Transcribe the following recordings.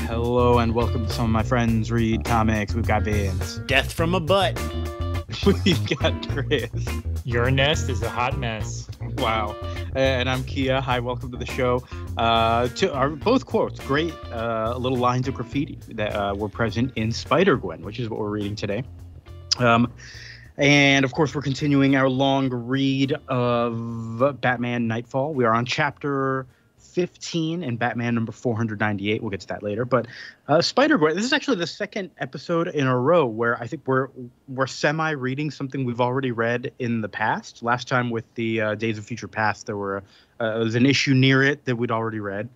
Hello and welcome to Some of My Friends Read Comics. We've got Vince. Death from a butt. We've got Chris. Your nest is a hot mess. Wow. And I'm Kia. Hi, welcome to the show. To our both quotes, great little lines of graffiti that were present in Spider-Gwen, which is what we're reading today. And of course, we're continuing our long read of Batman Knightfall. We are on chapter 15 in Batman number 498. We'll get to that later. But Spider-Gwen, this is actually the second episode in a row where I think we're semi-reading something we've already read in the past. Last time with the Days of Future Past, there was an issue near it that we'd already read.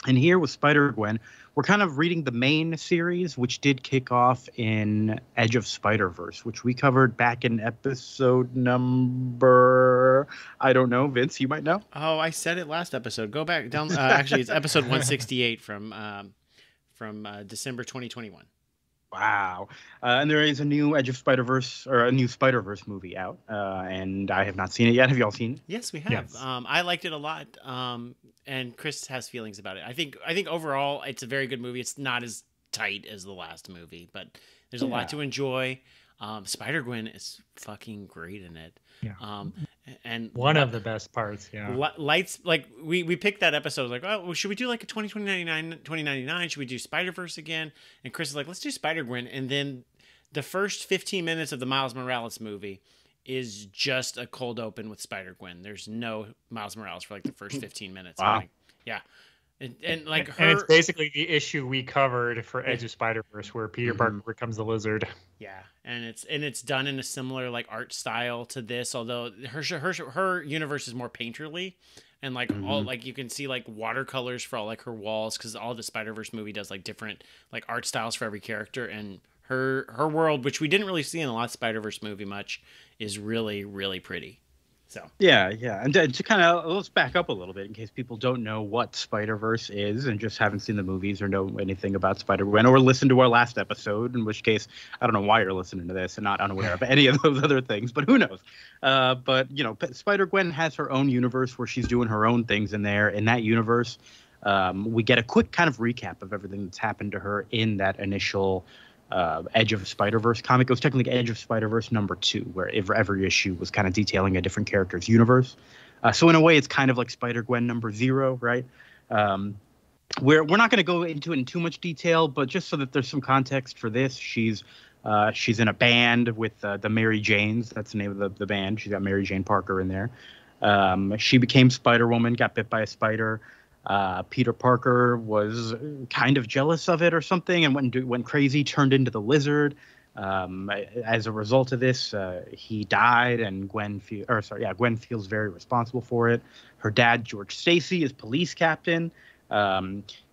And here with Spider-Gwen, we're kind of reading the main series, which did kick off in Edge of Spider-Verse, which we covered back in episode number, I don't know, Vince, you might know. Oh, I said it last episode. Go back down. Actually, it's episode 168 from December 2021. Wow. And there is a new Edge of Spider-Verse, or a new Spider-Verse movie out, and I have not seen it yet. Have you all seen it? Yes, we have. Yes. I liked it a lot, and Chris has feelings about it. I think overall it's a very good movie. It's not as tight as the last movie, but there's a lot to enjoy. Spider-Gwen is fucking great in it. Yeah. And one of the best parts. Yeah. Lights, like we picked that episode, like, oh, well, should we do like a 2099? Should we do Spider-Verse again? And Chris is like, let's do Spider-Gwen. And then the first 15 minutes of the Miles Morales movie is just a cold open with Spider-Gwen. There's no Miles Morales for like the first 15 minutes. Wow. Like, yeah. And like her, and it's basically the issue we covered for Edge of Spider-Verse, where Peter Parker becomes the Lizard. yeah, and it's done in a similar like art style to this, although her universe is more painterly, and like all like you can see like watercolors for all like her walls, because all the Spider-Verse movie does like different like art styles for every character, and her world, which we didn't really see in the last Spider-Verse movie much, is really, really pretty. So Yeah. And to kind of, let's back up a little bit in case people don't know what Spider-Verse is and just haven't seen the movies or know anything about Spider-Gwen or listen to our last episode, in which case, I don't know why you're listening to this and not unaware of any of those other things, but who knows? But, you know, Spider-Gwen has her own universe where she's doing her own things in there. In that universe, we get a quick kind of recap of everything that's happened to her in that initial Edge of Spider-Verse comic. It was technically Edge of Spider-Verse number 2, where every issue was kind of detailing a different character's universe. So in a way, it's kind of like Spider-Gwen number 0, right? We're not going to go into it in too much detail, but just so that there's some context for this, she's in a band with the Mary Janes. That's the name of the band. She's got Mary Jane Parker in there. She became Spider-Woman, got bit by a spider. Peter Parker was kind of jealous of it or something and went crazy, turned into the Lizard. As a result of this, he died, and Gwen feels very responsible for it. Her dad, George Stacy, is police captain.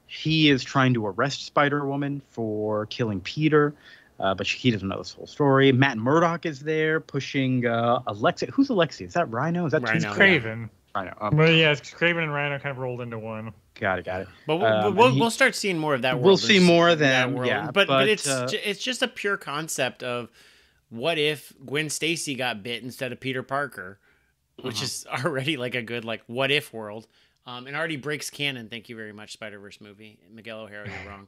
He is trying to arrest Spider-Woman for killing Peter, but he doesn't know this whole story. Matt Murdock is there pushing Alexia. Who's Alexia? Is that Rhino? Is that Rhino, Craven. Rhino. Well, yeah, it's Craven and Rhino kind of rolled into one. Got it. But we'll start seeing more of that world. We'll see more of that them, yeah. But it's just a pure concept of what if Gwen Stacy got bit instead of Peter Parker, which is already like a good like what if world, and already breaks canon. Thank you very much, Spider-Verse movie. Miguel O'Hara, you're wrong.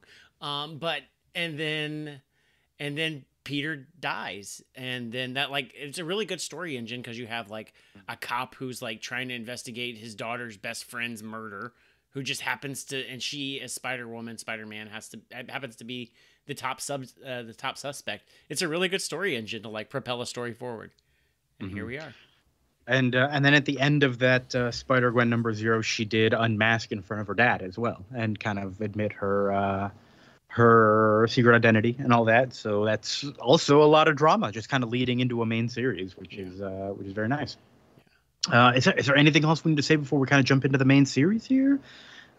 But and then Peter dies, and then that like it's a really good story engine, because you have like a cop who's like trying to investigate his daughter's best friend's murder, who just happens to, and she as Spider-Man happens to be the top suspect. It's a really good story engine to like propel a story forward, and here we are. And then at the end of that Spider-Gwen number 0, she did unmask in front of her dad as well, and kind of admit her secret identity and all that. So that's also a lot of drama, just kind of leading into a main series, which is very nice. Is there anything else we need to say before we kind of jump into the main series here?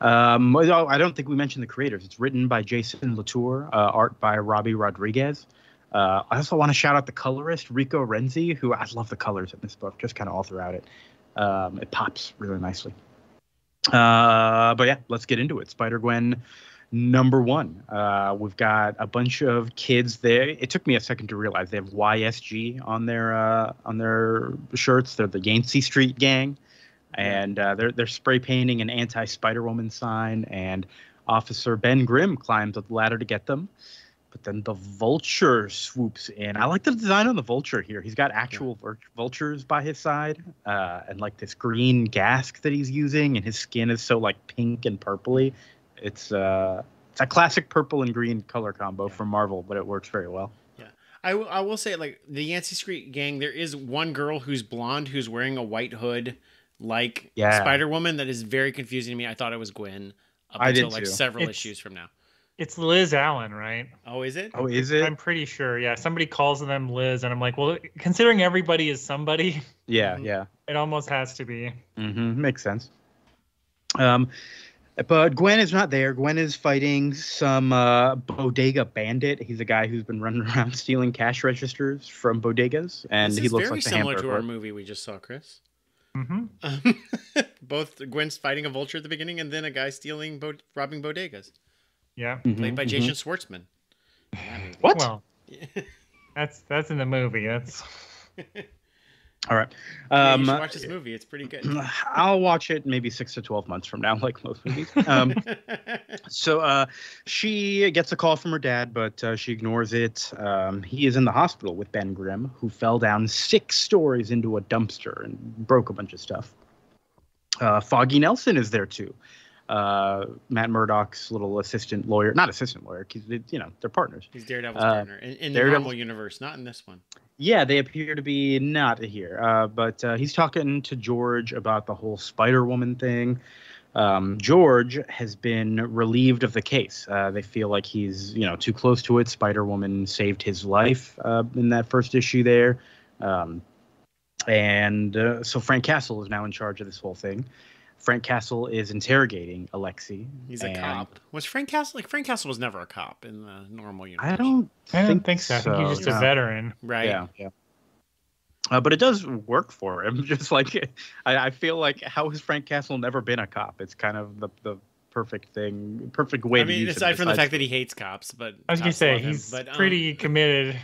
I don't think we mentioned the creators. It's written by Jason Latour, art by Robbie Rodriguez. I also want to shout out the colorist, Rico Renzi, who I love the colors in this book, just kind of all throughout it. It pops really nicely. But yeah, let's get into it. Spider-Gwen number 1. We've got a bunch of kids there. It took me a second to realize they have YSG on their shirts. They're the Yancey Street Gang, and they're spray painting an anti-Spider-Woman sign. And Officer Ben Grimm climbs up the ladder to get them. But then the vulture swoops in. I like the design on the vulture here. He's got actual vultures by his side, and like this green gask that he's using, and his skin is so like pink and purpley. It's a classic purple and green color combo from Marvel, but it works very well. Yeah, I will say, like, the Yancey Street Gang, there is one girl who's blonde who's wearing a white hood, like Spider-Woman, that is very confusing to me. I thought it was Gwen up until like several issues from now. It's Liz Allen, right? Oh, is it? Oh, is it? I'm pretty sure. Yeah, somebody calls them Liz, and I'm like, well, considering everybody is somebody, yeah, it almost has to be. Makes sense. But Gwen is not there. Gwen is fighting some bodega bandit. He's a guy who's been running around stealing cash registers from bodegas, and he looks like the very similar to our movie we just saw, Chris. Both Gwen's fighting a vulture at the beginning, and then a guy robbing bodegas. Yeah, played by Jason Schwartzman. What? Well, that's in the movie. That's all right. You should watch this movie. It's pretty good. I'll watch it maybe 6 to 12 months from now, like most movies. So she gets a call from her dad, but she ignores it. He is in the hospital with Ben Grimm, who fell down 6 stories into a dumpster and broke a bunch of stuff. Foggy Nelson is there too. Matt Murdock's little assistant lawyer, not assistant lawyer, because they're partners. He's Daredevil's partner in the normal universe, not in this one. Yeah, they appear to be not here, but he's talking to George about the whole Spider-Woman thing. George has been relieved of the case. They feel like he's too close to it. Spider-Woman saved his life in that first issue there, and so Frank Castle is now in charge of this whole thing. Frank Castle is interrogating Alexei. He's a cop. Was Frank Castle Frank Castle was never a cop in the normal universe? I don't think so. I think he's just a veteran. Right. Yeah. But it does work for him. Just like I feel like, how has Frank Castle never been a cop? It's kind of the perfect thing, perfect way to use it. Aside from the fact that he hates cops, but I was gonna say he's pretty committed.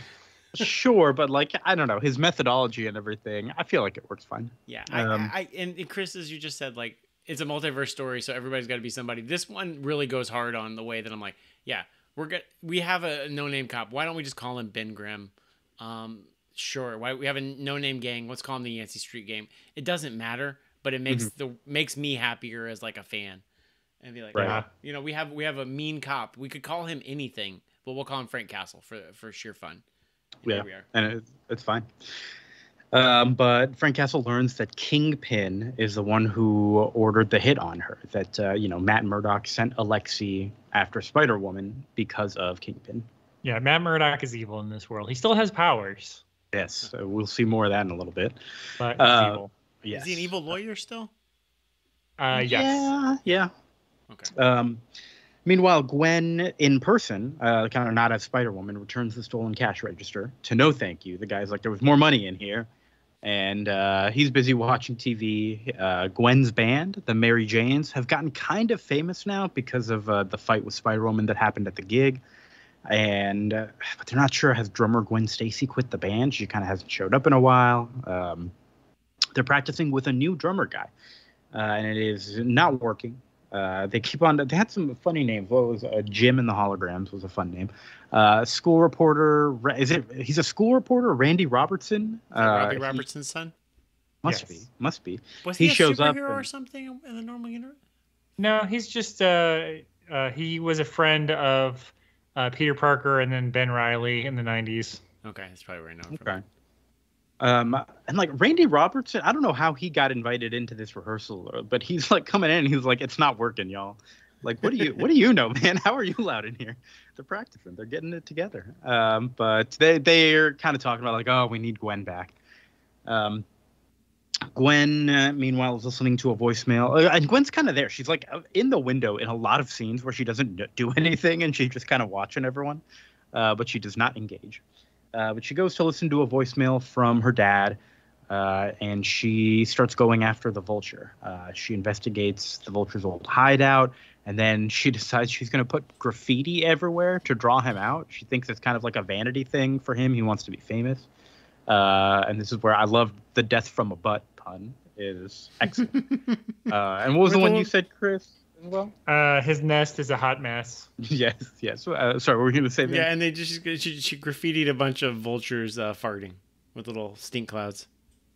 Sure, but like, I don't know, his methodology and everything, I feel like it works fine. Yeah. And Chris, as you just said, like, it's a multiverse story, so everybody's got to be somebody. This one really goes hard on the way that I'm like, yeah, we have a no-name cop. Why don't we just call him Ben Grimm? Sure. Why we have a no-name gang? Let's call him the Yancey Street Gang. It doesn't matter, but it makes me happier as like a fan, and be like, we have a mean cop. We could call him anything, but we'll call him Frank Castle for sheer fun. And there we are. And it's fine. But Frank Castle learns that Kingpin is the one who ordered the hit on her. That Matt Murdock sent Alexei after Spider-Woman because of Kingpin. Yeah, Matt Murdock is evil in this world. He still has powers. Yes, we'll see more of that in a little bit. But he's evil. Yes. Is he an evil lawyer still? Yes. Yeah. Okay. Meanwhile, Gwen, in person, kind of not as Spider-Woman, returns the stolen cash register to no thank you. The guy's like, there was more money in here. And he's busy watching TV. Gwen's band, the Mary Janes, have gotten kind of famous now because of the fight with Spider-Woman that happened at the gig. And but they're not sure, has drummer Gwen Stacy quit the band? She kind of hasn't showed up in a while. They're practicing with a new drummer guy, and it is not working. They keep on. They had some funny names. What was Jim in the Holograms was a fun name. School reporter. He's a school reporter. Randy Robertson. Robbie Robertson's son. Must be. Was he a shows superhero up or something in the normal universe? No, he's just he was a friend of Peter Parker and then Ben Reilly in the 90s. Okay, that's probably where I know him from. And like Randy Robertson, I don't know how he got invited into this rehearsal, but he's like coming in and he's like, it's not working, y'all. Like, what do you know, man? How are you allowed in here? They're practicing. They're getting it together. But they're kind of talking about like, oh, we need Gwen back. Gwen, meanwhile, is listening to a voicemail. And Gwen's kind of there. She's like in the window in a lot of scenes where she doesn't do anything and she's just kind of watching everyone. But she does not engage. But she goes to listen to a voicemail from her dad. And she starts going after the vulture. She investigates the vulture's old hideout. And then she decides she's going to put graffiti everywhere to draw him out. She thinks it's kind of like a vanity thing for him. He wants to be famous. And this is where I love the death from a butt pun is excellent. And what was the one you said, Chris? as well. His nest is a hot mess. Yes, yes. Sorry, what were you going to say? Yeah, and they just she graffitied a bunch of vultures farting with little stink clouds.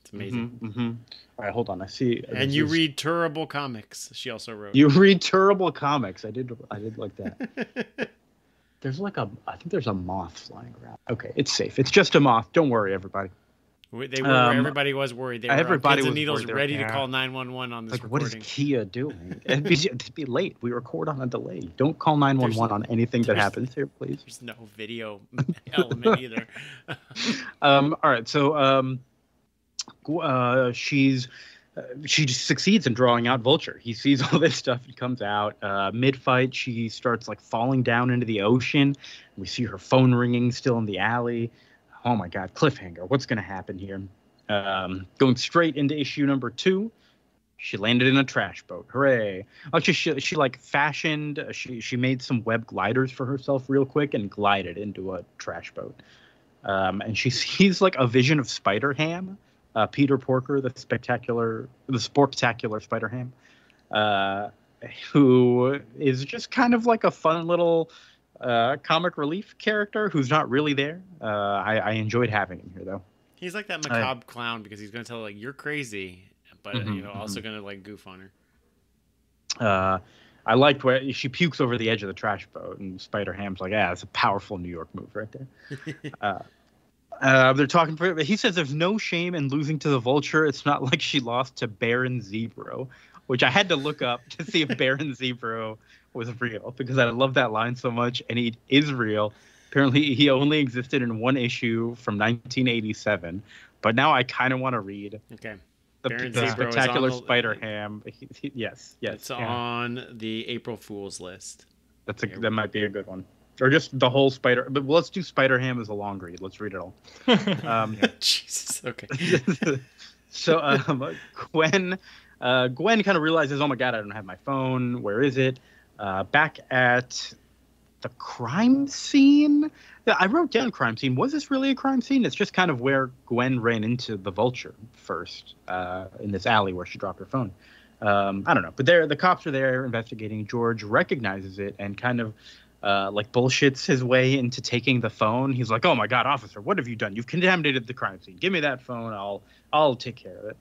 It's amazing. All right, hold on. I see. And you read Terrible Comics. She also wrote. You read Terrible Comics. I did like that. I think there's a moth flying around. Okay, it's safe. It's just a moth. Don't worry, everybody. Everybody was worried. They were everybody on pins was and needles worried. ready to call 911 on this recording. What is Kia doing? It'd be late. We record on a delay. Don't call 911 on anything that happens here, please. There's no video element either. All right, so she just succeeds in drawing out Vulture. He sees all this stuff and comes out. Mid-fight, she starts like falling down into the ocean. We see her phone ringing still in the alley. Oh my God, cliffhanger. What's going to happen here? Going straight into issue number 2. She landed in a trash boat. Hooray. Actually, she like fashioned, she made some web gliders for herself real quick and glided into a trash boat. And she sees like a vision of Spider-Ham. Peter Porker, the sportacular Spider-Ham, who is just kind of like a fun little comic relief character who's not really there. I enjoyed having him here, though. He's like that macabre clown because he's going to tell her, like, you're crazy, but also going to like goof on her. I liked where she pukes over the edge of the trash boat, and Spider-Ham's like, it's a powerful New York move right there. They're talking for it. He says there's no shame in losing to the Vulture. It's not like she lost to Baron Zebro, which I had to look up to see if Baron Zebro was real because I love that line so much, and he is real. Apparently, he only existed in one issue from 1987, but now I kind of want to read. Okay. The Spectacular Spider-Ham. Yes. It's on the April Fool's list. That might be a good one. Or just the whole Spider. But let's do Spider-Ham as a long read. Let's read it all. Jesus. Okay. So Gwen kind of realizes, oh my God, I don't have my phone. Where is it? Back at the crime scene. Yeah, I wrote down crime scene. Was this really a crime scene? It's just kind of where Gwen ran into the Vulture first in this alley where she dropped her phone. I don't know. But the cops are there investigating. George recognizes it and kind of like bullshits his way into taking the phone. He's like, "Oh my God, officer, what have you done? You've contaminated the crime scene. Give me that phone. I'll take care of it."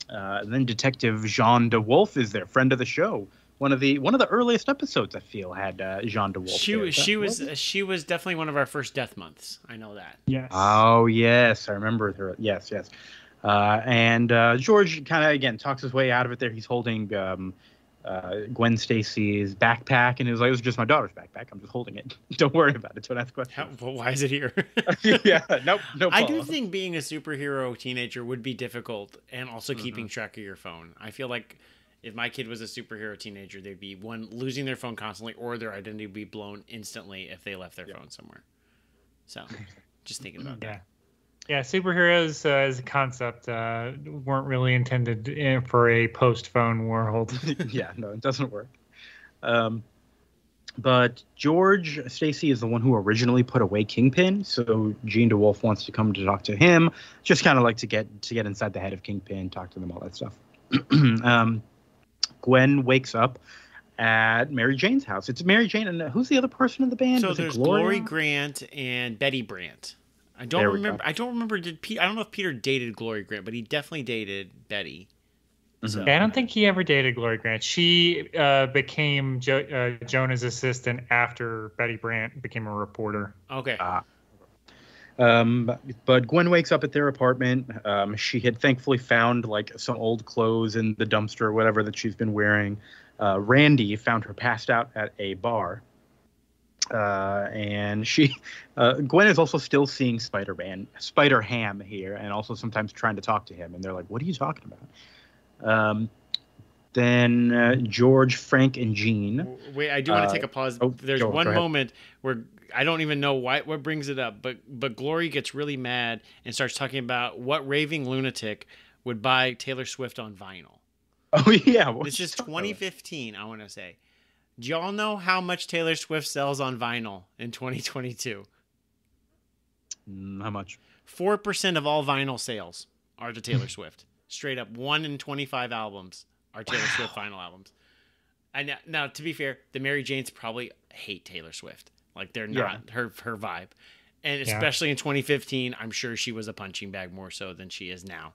And then Detective Jean DeWolf is there, friend of the show. One of the earliest episodes I feel had Jean DeWolf. She was definitely one of our first death months. I know that. Yes. Oh yes, I remember her. Yes. And George kind of again talks his way out of it. There, he's holding Gwen Stacy's backpack, and he was like, "It was just my daughter's backpack. I'm just holding it. Don't worry about it. Don't ask questions." Why is it here? Yeah, nope. I do think being a superhero teenager would be difficult, and also keeping track of your phone. I feel like if my kid was a superhero teenager, they'd be one losing their phone constantly, or their identity would be blown instantly if they left their phone somewhere. So, just thinking about that. Yeah, superheroes as a concept weren't really intended for a post-phone world. Yeah, no, it doesn't work. But George Stacy is the one who originally put away Kingpin, so Jean DeWolf wants to come to talk to him, just kind of like to get inside the head of Kingpin, talk to them, all that stuff. Gwen wakes up at Mary Jane's house. It's Mary Jane, and who's the other person in the band? So there's Glory Grant and Betty Brant. I don't remember. I don't know if Peter dated Glory Grant, but he definitely dated Betty. So. Yeah, I don't think he ever dated Glory Grant. She became Jonah's assistant after Betty Brant became a reporter. Okay. But Gwen wakes up at their apartment. She had thankfully found like some old clothes in the dumpster or whatever that she's been wearing. Randy found her passed out at a bar. And Gwen is also still seeing Spider-Ham here, and also sometimes trying to talk to him. And they're like, "What are you talking about?" Then George, Frank, and Jean. Wait, I do want to take a pause. There's one moment where I don't even know what brings it up, but Glory gets really mad and starts talking about what raving lunatic would buy Taylor Swift on vinyl. Oh yeah, this is 2015. I want to say. Do y'all know how much Taylor Swift sells on vinyl in 2022? How much? 4% of all vinyl sales are to Taylor Swift. Straight up, 1 in 25 albums are Taylor Swift vinyl albums. I know. Now, to be fair, the Mary Janes probably hate Taylor Swift. Like they're not her vibe, and especially in 2015, I'm sure she was a punching bag more so than she is now.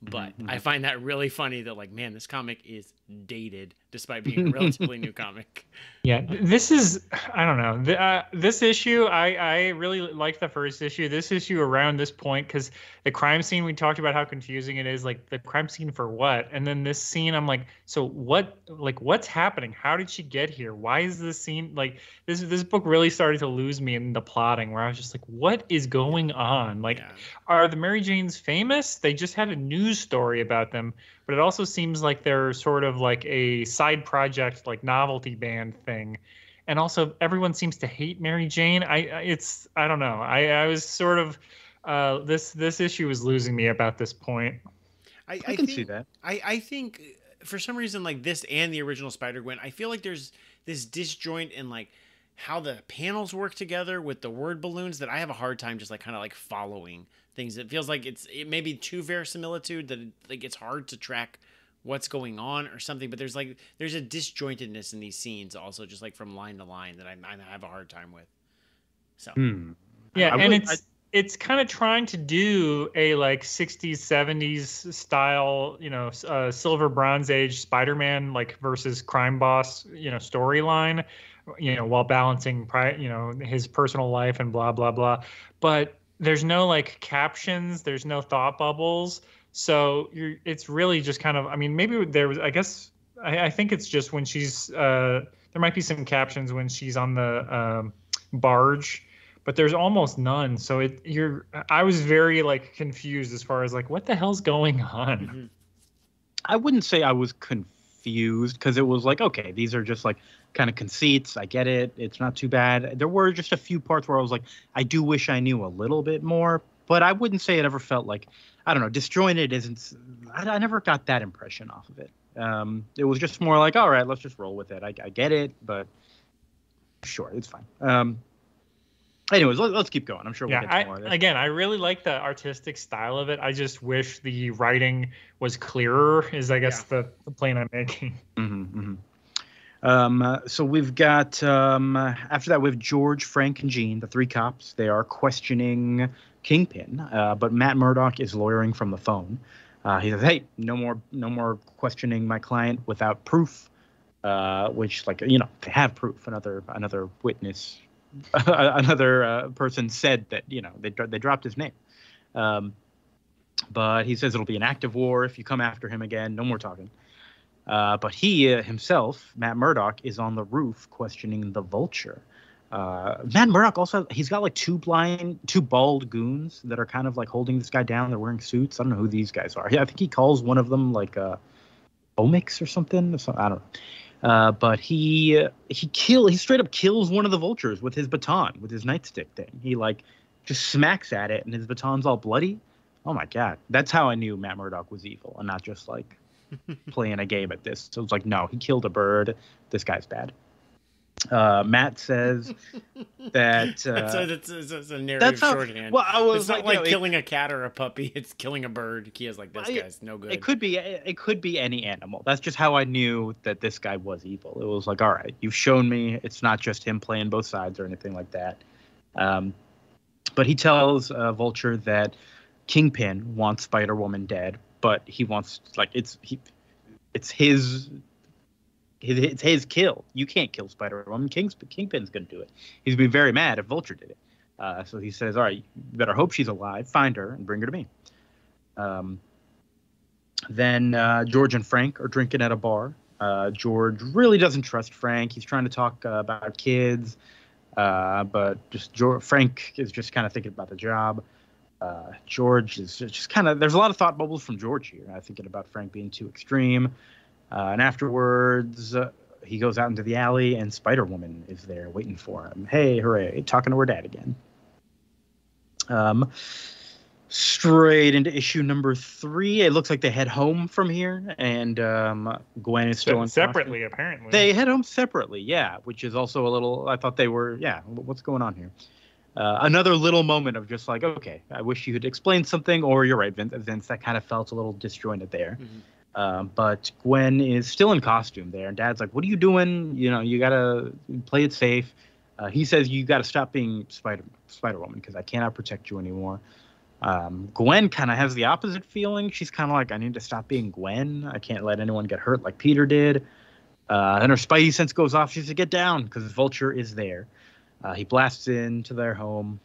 But I find that really funny that like, man, this comic is dated despite being a relatively new comic. Yeah, this is, I don't know. This issue, I really like the first issue. This issue around this point, because the crime scene, we talked about how confusing it is. Like, the crime scene for what? And then this scene, I'm like, so what? Like, what's happening? How did she get here? Why is this scene like this book really started to lose me in the plotting, where I was just like, what is going on? Like, are the Mary Janes famous? They just had a news story about them, but it also seems like they're sort of like a side project, like novelty band thing. And also everyone seems to hate Mary Jane. I don't know. I was sort of this issue was losing me about this point. I can see that. I think for some reason, like this and the original Spider-Gwen, I feel like there's this disjoint in like how the panels work together with the word balloons that I have a hard time just like kind of like following things. It feels like it may be too verisimilitude that it's hard to track what's going on or something, but there's a disjointedness in these scenes also, just like from line to line, that I have a hard time with. So yeah, and it's kind of trying to do a like 60s 70s style, silver bronze age Spider-Man like versus crime boss, storyline, while balancing his personal life and blah blah blah. But there's no like captions, there's no thought bubbles. So it's really just kind of, I mean, maybe there was, I guess, I think it's just when she's, there might be some captions when she's on the barge, but there's almost none. So I was very like confused as far as like, what the hell's going on? Mm-hmm. I wouldn't say I was confused, because it was like, okay, these are just like kind of conceits. I get it. It's not too bad. There were just a few parts where I was like, I do wish I knew a little bit more, but I wouldn't say it ever felt like, I don't know, disjointed isn't. I never got that impression off of it. It was just more like, all right, let's just roll with it. I get it, but sure, it's fine. Anyways, let's keep going. I'm sure we'll get to more of this. Again, I really like the artistic style of it. I just wish the writing was clearer, is I guess the point I'm making. So we've got, after that, we have George, Frank, and Jean, the three cops. They are questioning Kingpin, but Matt Murdock is lawyering from the phone. He says, hey, no more questioning my client without proof, which, like, they have proof. Another witness, another person said that, they dropped his name. But he says it'll be an active war if you come after him again. No more talking. But he himself, Matt Murdock, is on the roof questioning the Vulture. Matt Murdock also, he's got like two bald goons that are kind of like holding this guy down. They're wearing suits. I don't know who these guys are. I think he calls one of them like Omix or something. I don't know. But he straight up kills one of the Vultures with his baton, with his nightstick thing. He like just smacks at it and his baton's all bloody. Oh my God. That's how I knew Matt Murdock was evil and not just like playing a game at this. So it's like, no, he killed a bird. This guy's bad. Matt says that it's a narrative shorthand. Well, I was it's not like killing a cat or a puppy. It's killing a bird. He is like, this guy's no good. It could be any animal. That's just how I knew that this guy was evil. It was like, all right, you've shown me it's not just him playing both sides or anything like that. But he tells Vulture that Kingpin wants Spider-Woman dead, but he wants it's his kill. You can't kill Spider-Woman. Kingpin's gonna do it. He's gonna be very mad if Vulture did it. So he says, all right, you better hope she's alive, find her, and bring her to me. Then George and Frank are drinking at a bar. George really doesn't trust Frank. He's trying to talk about kids, but Frank is just kind of thinking about the job. George is just kind of, there's a lot of thought bubbles from George here. Thinking about Frank being too extreme. And afterwards, he goes out into the alley, and Spider-Woman is there waiting for him. Hey, hooray, talking to her dad again. Straight into issue number 3. It looks like they head home from here, and Gwen is still in separately, apparently. They head home separately, yeah, which is also a little, I thought they were, what's going on here? Another little moment of just like, okay, I wish you had explained something, or you're right, Vince, that kind of felt a little disjointed there. But Gwen is still in costume there, and Dad's like, "What are you doing? You know, you gotta play it safe." He says, "You gotta stop being Spider-Woman because I cannot protect you anymore." Gwen kind of has the opposite feeling. She's kind of like, "I need to stop being Gwen. I can't let anyone get hurt like Peter did." Then her Spidey sense goes off. She says, "Get down," because Vulture is there. He blasts into their home.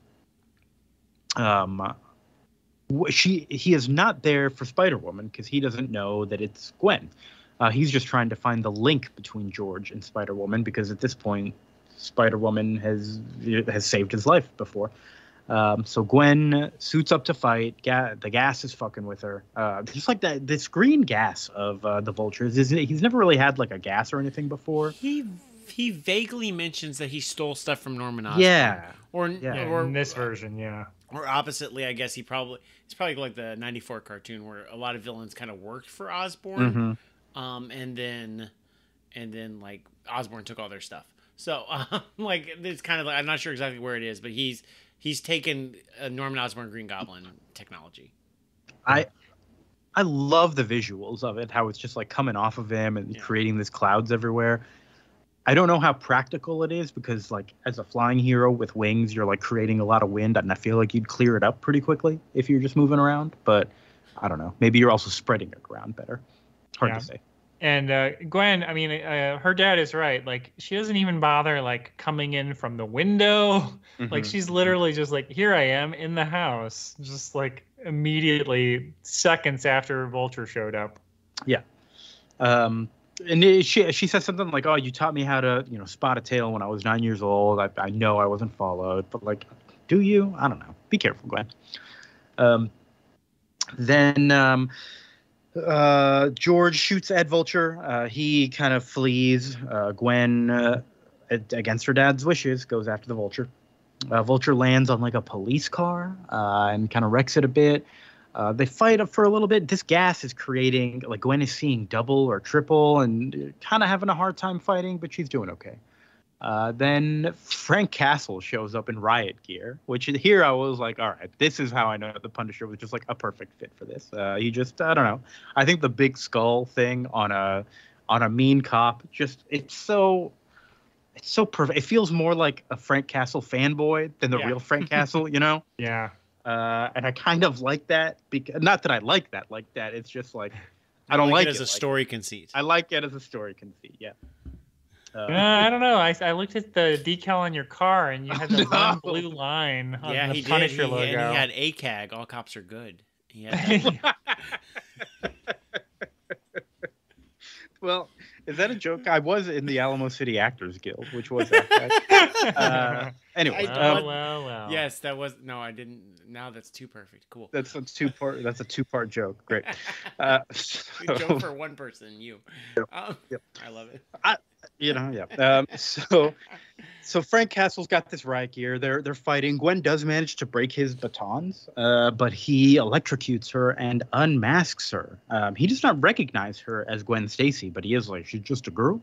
He is not there for Spider-Woman because he doesn't know that it's Gwen. He's just trying to find the link between George and Spider-Woman because at this point, Spider-Woman has saved his life before. So Gwen suits up to fight. The gas is fucking with her. Just like that, this green gas of the Vultures. He's never really had like a gas or anything before. He vaguely mentions that he stole stuff from Norman Osborn. Yeah. Or in this version, yeah. Or oppositely, I guess it's probably like the '94 cartoon where a lot of villains kind of worked for Osborn, and then like Osborn took all their stuff. So like it's kind of like I'm not sure exactly where it is, but he's taken Norman Osborn Green Goblin technology. I love the visuals of it, how it's just like coming off of him and creating these clouds everywhere. I don't know how practical it is because, like, as a flying hero with wings, you're like creating a lot of wind, and I feel like you'd clear it up pretty quickly if you're just moving around. But I don't know. Maybe you're also spreading it around better. Hard to say. And Gwen, I mean, her dad is right. Like, she doesn't even bother like coming in from the window. Like, she's literally just like, here I am in the house, just like immediately seconds after Vulture showed up. Yeah. And she says something like, "Oh, you taught me how to, spot a tail when I was 9 years old. I know I wasn't followed, but like, do you? I don't know. Be careful, Gwen." Then George shoots at Vulture. He kind of flees. Gwen, against her dad's wishes, goes after the Vulture. Vulture lands on like a police car and kind of wrecks it a bit. They fight up for a little bit. This gas is creating, like, Gwen is seeing double or triple and kind of having a hard time fighting, but she's doing okay. Then Frank Castle shows up in riot gear, which here I was like, all right, this is how I know the Punisher was just like a perfect fit for this. He just, I don't know. I think the big skull thing on a mean cop, just, it's so perfect. It feels more like a Frank Castle fanboy than the real Frank Castle, Yeah. And I kind of like that, because not that I like that. It's just like I don't like it as a story conceit. I like it as a story conceit. Yeah. I don't know. I looked at the decal on your car, and you had the one blue line on the Punisher logo. And he had ACAG. All cops are good. He had Well, is that a joke? I was in the Alamo City Actors Guild, which was that. Anyway. Well. Yes, that was. No, I didn't. Now that's too perfect. Cool. That's a two-part joke. Great. Joke for one person. You. Yep. I love it. Yeah. So Frank Castle's got this riot gear. They're fighting. Gwen does manage to break his batons, but he electrocutes her and unmasks her. He does not recognize her as Gwen Stacy, but he is like, she's just a girl.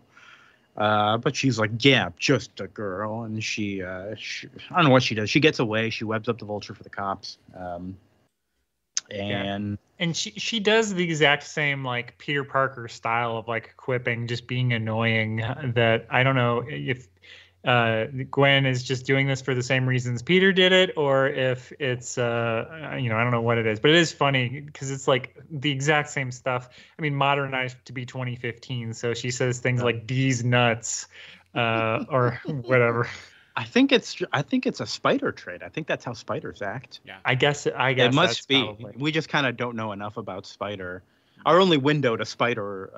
But she's like, yeah, just a girl. And she I don't know what she does. She gets away. She webs up the Vulture for the cops. And she does the exact same like Peter Parker style of like quipping, just being annoying. That I don't know if Gwen is just doing this for the same reasons Peter did it, or if it's I don't know what it is, but it is funny because it's like the exact same stuff. I mean, modernized to be 2015, so she says things like "D's nuts" or whatever. I think it's a spider trait. I think that's how spiders act. Yeah, I guess it must be. Probably. We just kind of don't know enough about spider. Our only window to spider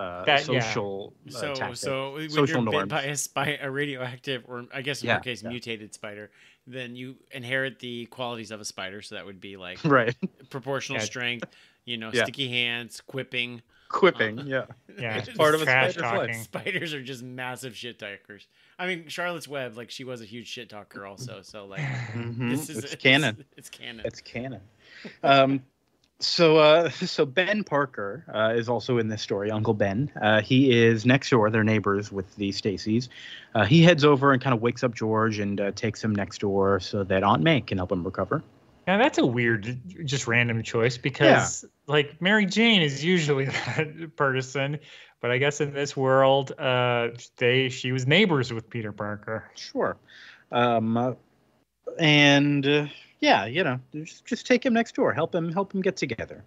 social tactic, so when social you're norms. bit by a radioactive, or I guess in your case mutated spider, then you inherit the qualities of a spider. So that would be like proportional strength, sticky hands, quipping. Yeah, it's part of a spider's talking. life. Spiders are just massive shit talkers. I mean, Charlotte's Web, like, she was a huge shit talker also. So like, it's canon. It's canon. It's canon. So Ben Parker is also in this story, Uncle Ben. He is next door. They're neighbors with the Stacys. He heads over and kind of wakes up George and takes him next door so that Aunt May can help him recover. Now that's a weird, just random choice because like Mary Jane is usually that person, but I guess in this world, she was neighbors with Peter Parker. Sure. Yeah, just take him next door. Help him get together.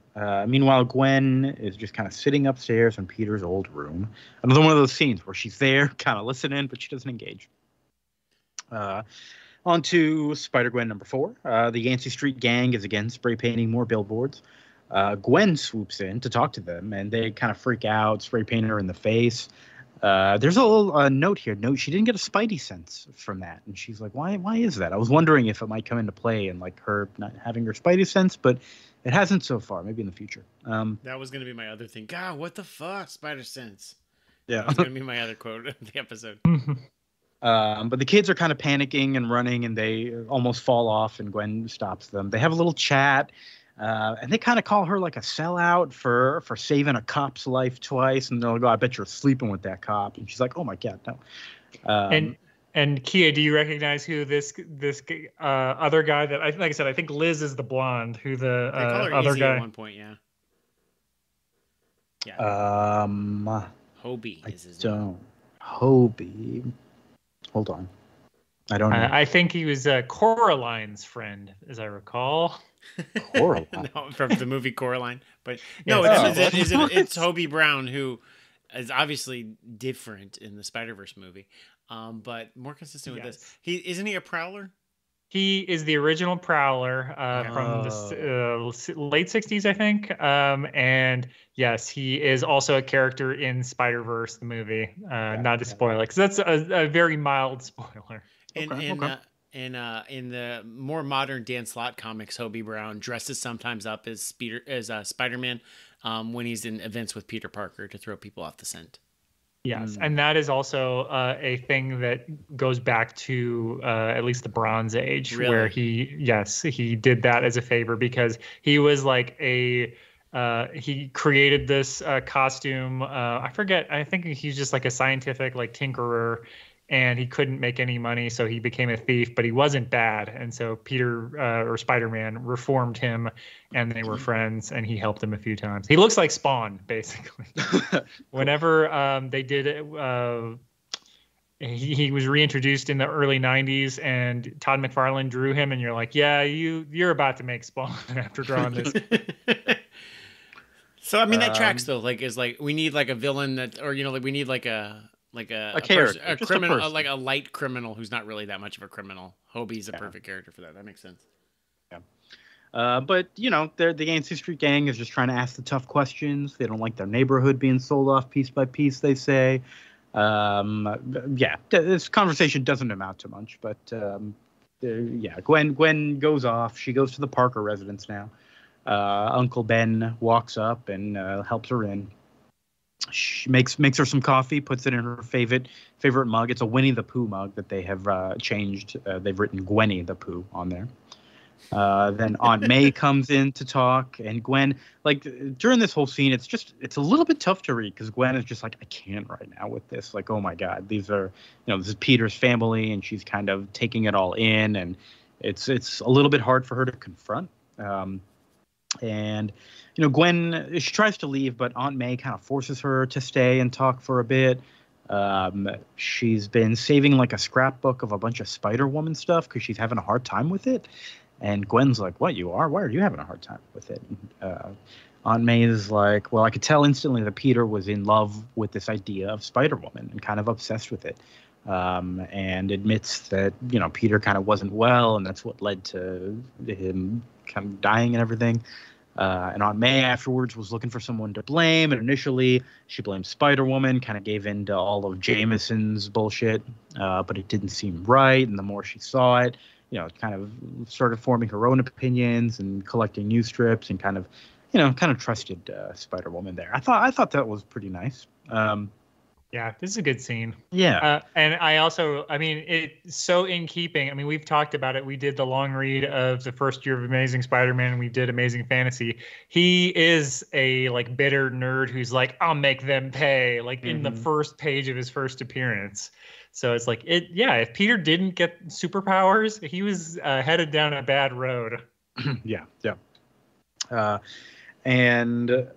Meanwhile, Gwen is just kind of sitting upstairs in Peter's old room. Another one of those scenes where she's there, kind of listening, but she doesn't engage. On to Spider-Gwen number 4. The Yancey Street gang is again spray painting more billboards. Gwen swoops in to talk to them, and they kind of freak out, spray paint her in the face. There's a little note here. No, she didn't get a Spidey sense from that, and she's like, "Why is that?" I was wondering if it might come into play and like her not having her Spidey sense, but it hasn't so far. Maybe in the future. That was gonna be my other thing. God, what the fuck, Spider sense? Yeah, that's gonna be my other quote of the episode. But the kids are kind of panicking and running, and they almost fall off, and Gwen stops them. They have a little chat. And they kind of call her like a sellout for saving a cop's life twice. And they're like, "Oh, I bet you're sleeping with that cop." And she's like, "Oh my God, no." And Kia, do you recognize who this other guy that like I said, I think Liz is the blonde, who the they call her other Easy guy at one point, yeah. Hobie is his name. Hobie. Hold on. I don't know. I think he was Coraline's friend, as I recall. Coraline? No, from the movie Coraline. But no, it's Hobie Brown, who is obviously different in the Spider-Verse movie, but more consistent with this. Isn't he a Prowler? He is the original Prowler from the late 60s, I think. And yes, he is also a character in Spider-Verse, the movie. Not to spoil it, because that's a very mild spoiler. In the more modern Dan Slott comics, Hobie Brown dresses sometimes up as Spider-Man when he's in events with Peter Parker to throw people off the scent. Yes, and that is also a thing that goes back to at least the Bronze Age, really? Where he did that as a favor because he was like he created this costume. I forget. I think he's just like a scientific like tinkerer, and he couldn't make any money, so he became a thief, but he wasn't bad. And so Peter or Spider-Man reformed him, and they were friends, and he helped him a few times. He looks like Spawn, basically. Whenever they did it, he was reintroduced in the early 90s, and Todd McFarlane drew him, and you're like, yeah, you're about to make Spawn after drawing this. So, I mean, that tracks, though. Like, is like, we need like a villain that, or, like we need like a character, a criminal, like a light criminal who's not really that much of a criminal. Hobie's a perfect character for that. That makes sense. Yeah. But the Yancey Street gang is just trying to ask the tough questions. They don't like their neighborhood being sold off piece by piece, they say. This conversation doesn't amount to much, but Gwen goes off. She goes to the Parker residence now. Uncle Ben walks up and helps her in. She makes her some coffee, puts it in her favorite mug. It's a Winnie the Pooh mug that they have changed. They've written Gwenny the Pooh on there. Then Aunt May comes in to talk, and Gwen, like during this whole scene, it's a little bit tough to read because Gwen is just like, I can't right now with this. Like, oh my God, these are, this is Peter's family, and she's kind of taking it all in, and it's a little bit hard for her to confront. And Gwen, she tries to leave, but Aunt May kind of forces her to stay and talk for a bit. She's been saving like a scrapbook of a bunch of Spider-Woman stuff because she's having a hard time with it. And Gwen's like, "What, you are? Why are you having a hard time with it?" Aunt May is like, "Well, I could tell instantly that Peter was in love with this idea of Spider-Woman and kind of obsessed with it." And admits that, Peter kind of wasn't well, and that's what led to him kind of dying and everything. And Aunt May afterwards was looking for someone to blame, and initially she blamed Spider-Woman, kind of gave in to all of Jameson's bullshit, but it didn't seem right, and the more she saw it, kind of started forming her own opinions and collecting news strips and kind of trusted Spider-Woman there. I thought that was pretty nice. Yeah, this is a good scene. Yeah. And it's so in keeping. We've talked about it. We did the long read of the first year of Amazing Spider-Man, and we did Amazing Fantasy. He is a bitter nerd who's like, I'll make them pay, in the first page of his first appearance. So it's if Peter didn't get superpowers, he was headed down a bad road. Yeah, yeah. And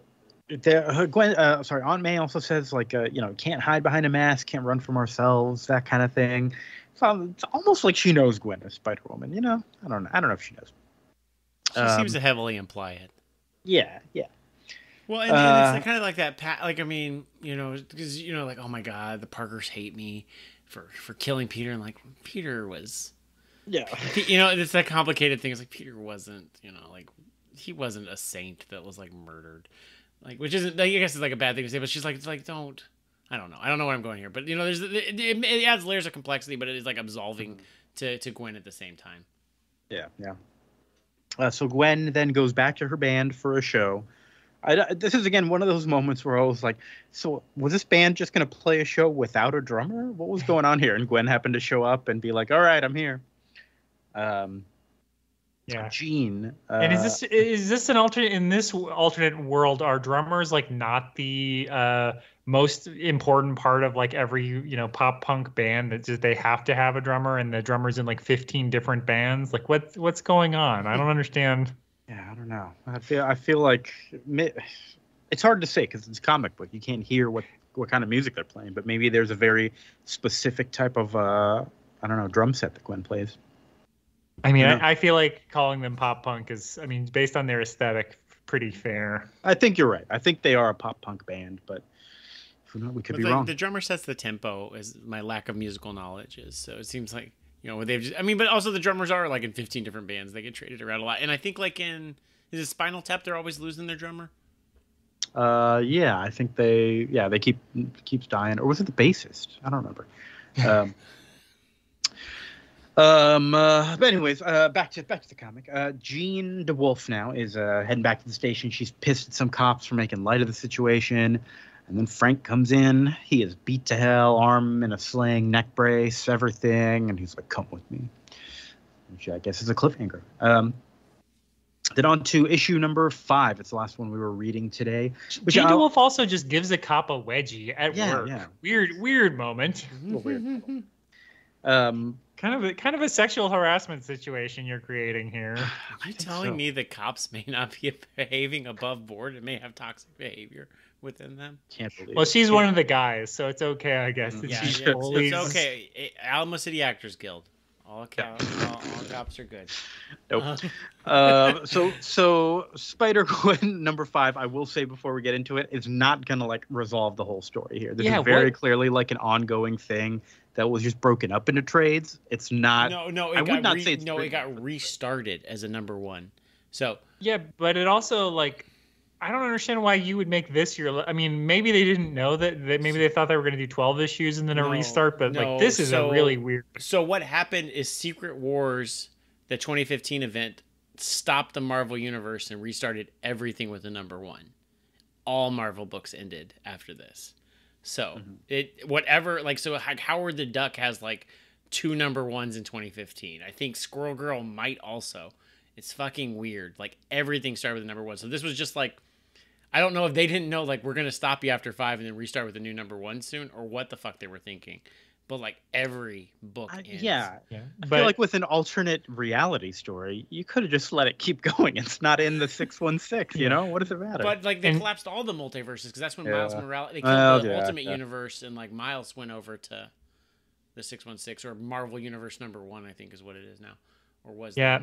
Gwen, Aunt May also says like, can't hide behind a mask, can't run from ourselves, that kind of thing. So it's almost like she knows Gwen as Spider-Woman. I don't know. I don't know if she knows. She seems to heavily imply it. Yeah, yeah. Well, and it's like, kind of like that. Like, I mean, because like, oh my God, the Parkers hate me for killing Peter, and like Peter was. Yeah. It's that complicated thing. It's like Peter wasn't, like he wasn't a saint that was like murdered, like, which isn't. I guess it's like a bad thing to say, but she's like, it's like, don't. I don't know where I'm going here, but there's it adds layers of complexity, but it is like absolving to Gwen at the same time. Yeah, yeah. So Gwen then goes back to her band for a show. This is again one of those moments where I was like, so was this band just going to play a show without a drummer? What was going on here? And Gwen happened to show up and be like, all right, I'm here. Yeah. Jean. And is this an alternate in this alternate world? Are drummers like not the most important part of like every pop punk band that they have to have a drummer, and the drummer's in like 15 different bands? Like what's going on? I don't understand. Yeah, I don't know. I feel like it's hard to say because it's a comic book. You can't hear what kind of music they're playing, but maybe there's a very specific type of drum set that Gwen plays. I mean, I feel like calling them pop punk is, I mean, based on their aesthetic, pretty fair. I think you're right. I think they are a pop punk band, but we could be wrong. The drummer sets the tempo, as my lack of musical knowledge is. So it seems like, they've just, I mean, but also the drummers are like in 15 different bands. They get traded around a lot. And I think like is it Spinal Tap, they're always losing their drummer? Yeah, I think they keeps dying. Or was it the bassist? I don't remember. But anyways, back to the comic. Jean DeWolf now is heading back to the station. She's pissed at some cops for making light of the situation. And then Frank comes in. He is beat to hell, arm in a sling, neck brace, everything. And he's like, come with me. Which I guess is a cliffhanger. Then on to issue number 5. It's the last one we were reading today. Jean DeWolf also just gives a cop a wedgie at work. Yeah. Weird moment. A little weird. Kind of a sexual harassment situation you're creating here. Are you telling me the cops may not be behaving above board and may have toxic behavior within them? Can't believe. Well, she's one of the guys, so it's okay, I guess. It's okay. Alamo City Actors Guild. All cops are good. Nope. So Spider-Gwen number 5, I will say before we get into it, is not gonna like resolve the whole story here. This is very clearly like an ongoing thing that was just broken up into trades. It's not. No. It got restarted as a number 1. So yeah, but it also like, I don't understand why you would make this your. I mean, maybe they didn't know that maybe they thought they were going to do 12 issues and then a restart. But like, this is a really weird. So what happened is Secret Wars, the 2015 event, stopped the Marvel universe and restarted everything with a number 1. All Marvel books ended after this. So Howard the Duck has like 2 number 1s in 2015. I think Squirrel Girl might also. It's fucking weird. Like everything started with a number 1. So this was just like, I don't know if they didn't know like we're gonna stop you after 5 and then restart with a new number 1 soon, or what the fuck they were thinking. But like every book ends. Yeah. I feel like with an alternate reality story, you could have just let it keep going. It's not in the 616, What does it matter? But like they collapsed all the multiverses because that's when Miles Morales, they killed the Ultimate Universe, and like Miles went over to the 616 or Marvel Universe number 1, I think is what it is now, or was. Yeah.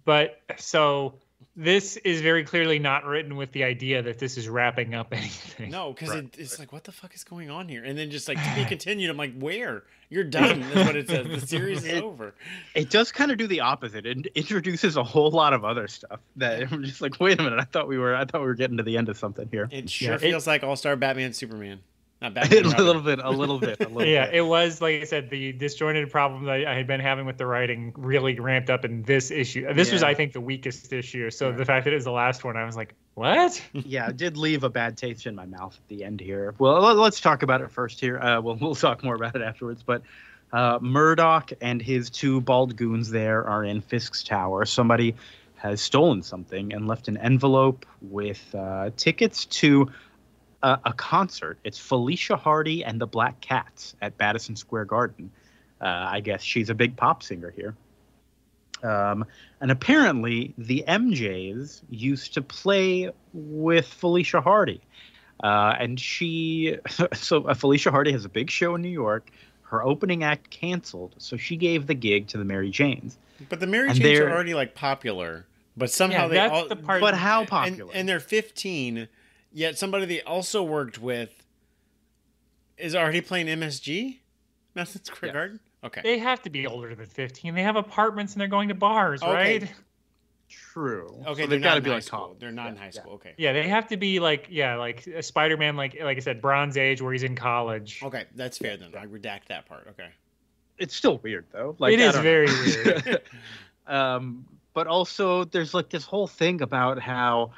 But so this is very clearly not written with the idea that this is wrapping up anything. No, because it's like, what the fuck is going on here? And then just like, to be continued. I'm like, where? You're done. That's what it says. The series is over. It does kind of do the opposite. It introduces a whole lot of other stuff that I'm just like, wait a minute. I thought we were getting to the end of something here. It feels like All-Star Batman, Superman. Not Batman. a little bit. Yeah, it was, like I said, the disjointed problem that I had been having with the writing really ramped up in this issue. This was, I think, the weakest issue. So the fact that it was the last one, I was like, what? Yeah, it did leave a bad taste in my mouth at the end here. Well, let's talk about it first here. We'll talk more about it afterwards. But Murdoch and his 2 bald goons there are in Fisk's tower. Somebody has stolen something and left an envelope with tickets to a concert. It's Felicia Hardy and the Black Cats at Madison Square Garden. I guess she's a big pop singer here. And apparently, the MJs used to play with Felicia Hardy. And Felicia Hardy has a big show in New York. Her opening act canceled, so she gave the gig to the Mary Janes. But the Mary Janes are already like popular, but somehow that's the part. But how popular? And they're 15, yet somebody they also worked with is already playing MSG, Madison Square Garden. Okay, they have to be older than 15. They have apartments and they're going to bars, right? True. Okay, so they've got to be like like school. They're not in high school. Okay. Yeah, they have to be like a Spider-Man, like I said, Bronze Age, where he's in college. Okay, that's fair then. I redact that part. Okay. It's still weird though. Like, it is very weird. But also, there's like this whole thing about how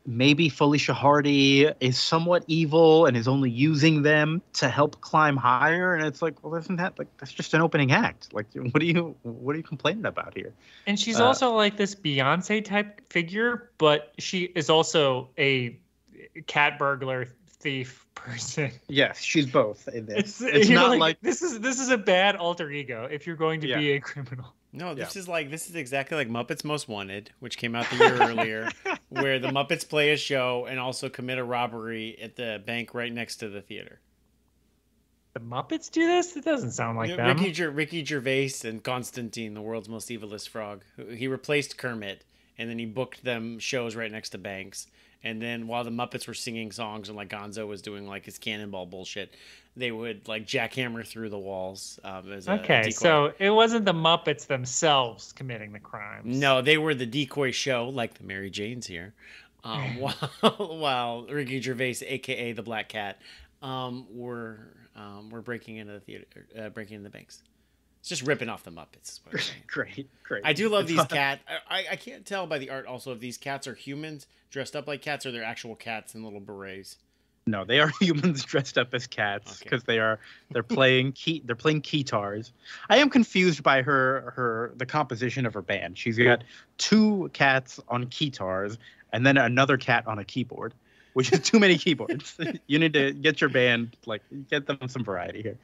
maybe Felicia Hardy is somewhat evil and is only using them to help climb higher. And it's like, well, isn't that like that's just an opening act? Like, what are you complaining about here? And she's also like this Beyonce type figure, but she is also a cat burglar thief person. Yes, she's both in this. It's not like this is a bad alter ego if you're going to be a criminal. No, this is exactly like Muppets Most Wanted, which came out the year earlier, where the Muppets play a show and also commit a robbery at the bank right next to the theater. The Muppets do this? It doesn't sound like them. Ricky Gervais and Constantine, the world's most evilest frog. He replaced Kermit, and then he booked them shows right next to banks. And then while the Muppets were singing songs and like Gonzo was doing like his cannonball bullshit, they would like jackhammer through the walls. As a decoy. So it wasn't the Muppets themselves committing the crimes. No, they were the decoy show, like the Mary Janes here. While Ricky Gervais, aka the Black Cat, were breaking into the theater, breaking into the banks. It's just ripping off the Muppets. Great. I do love these cats. I can't tell by the art also if these cats are humans dressed up like cats or they're actual cats in little berets. No, they are humans dressed up as cats because they're playing guitars. I am confused by the composition of her band. She's got 2 cats on guitars and then another cat on a keyboard, which is too many keyboards. You need to get your band get them some variety here.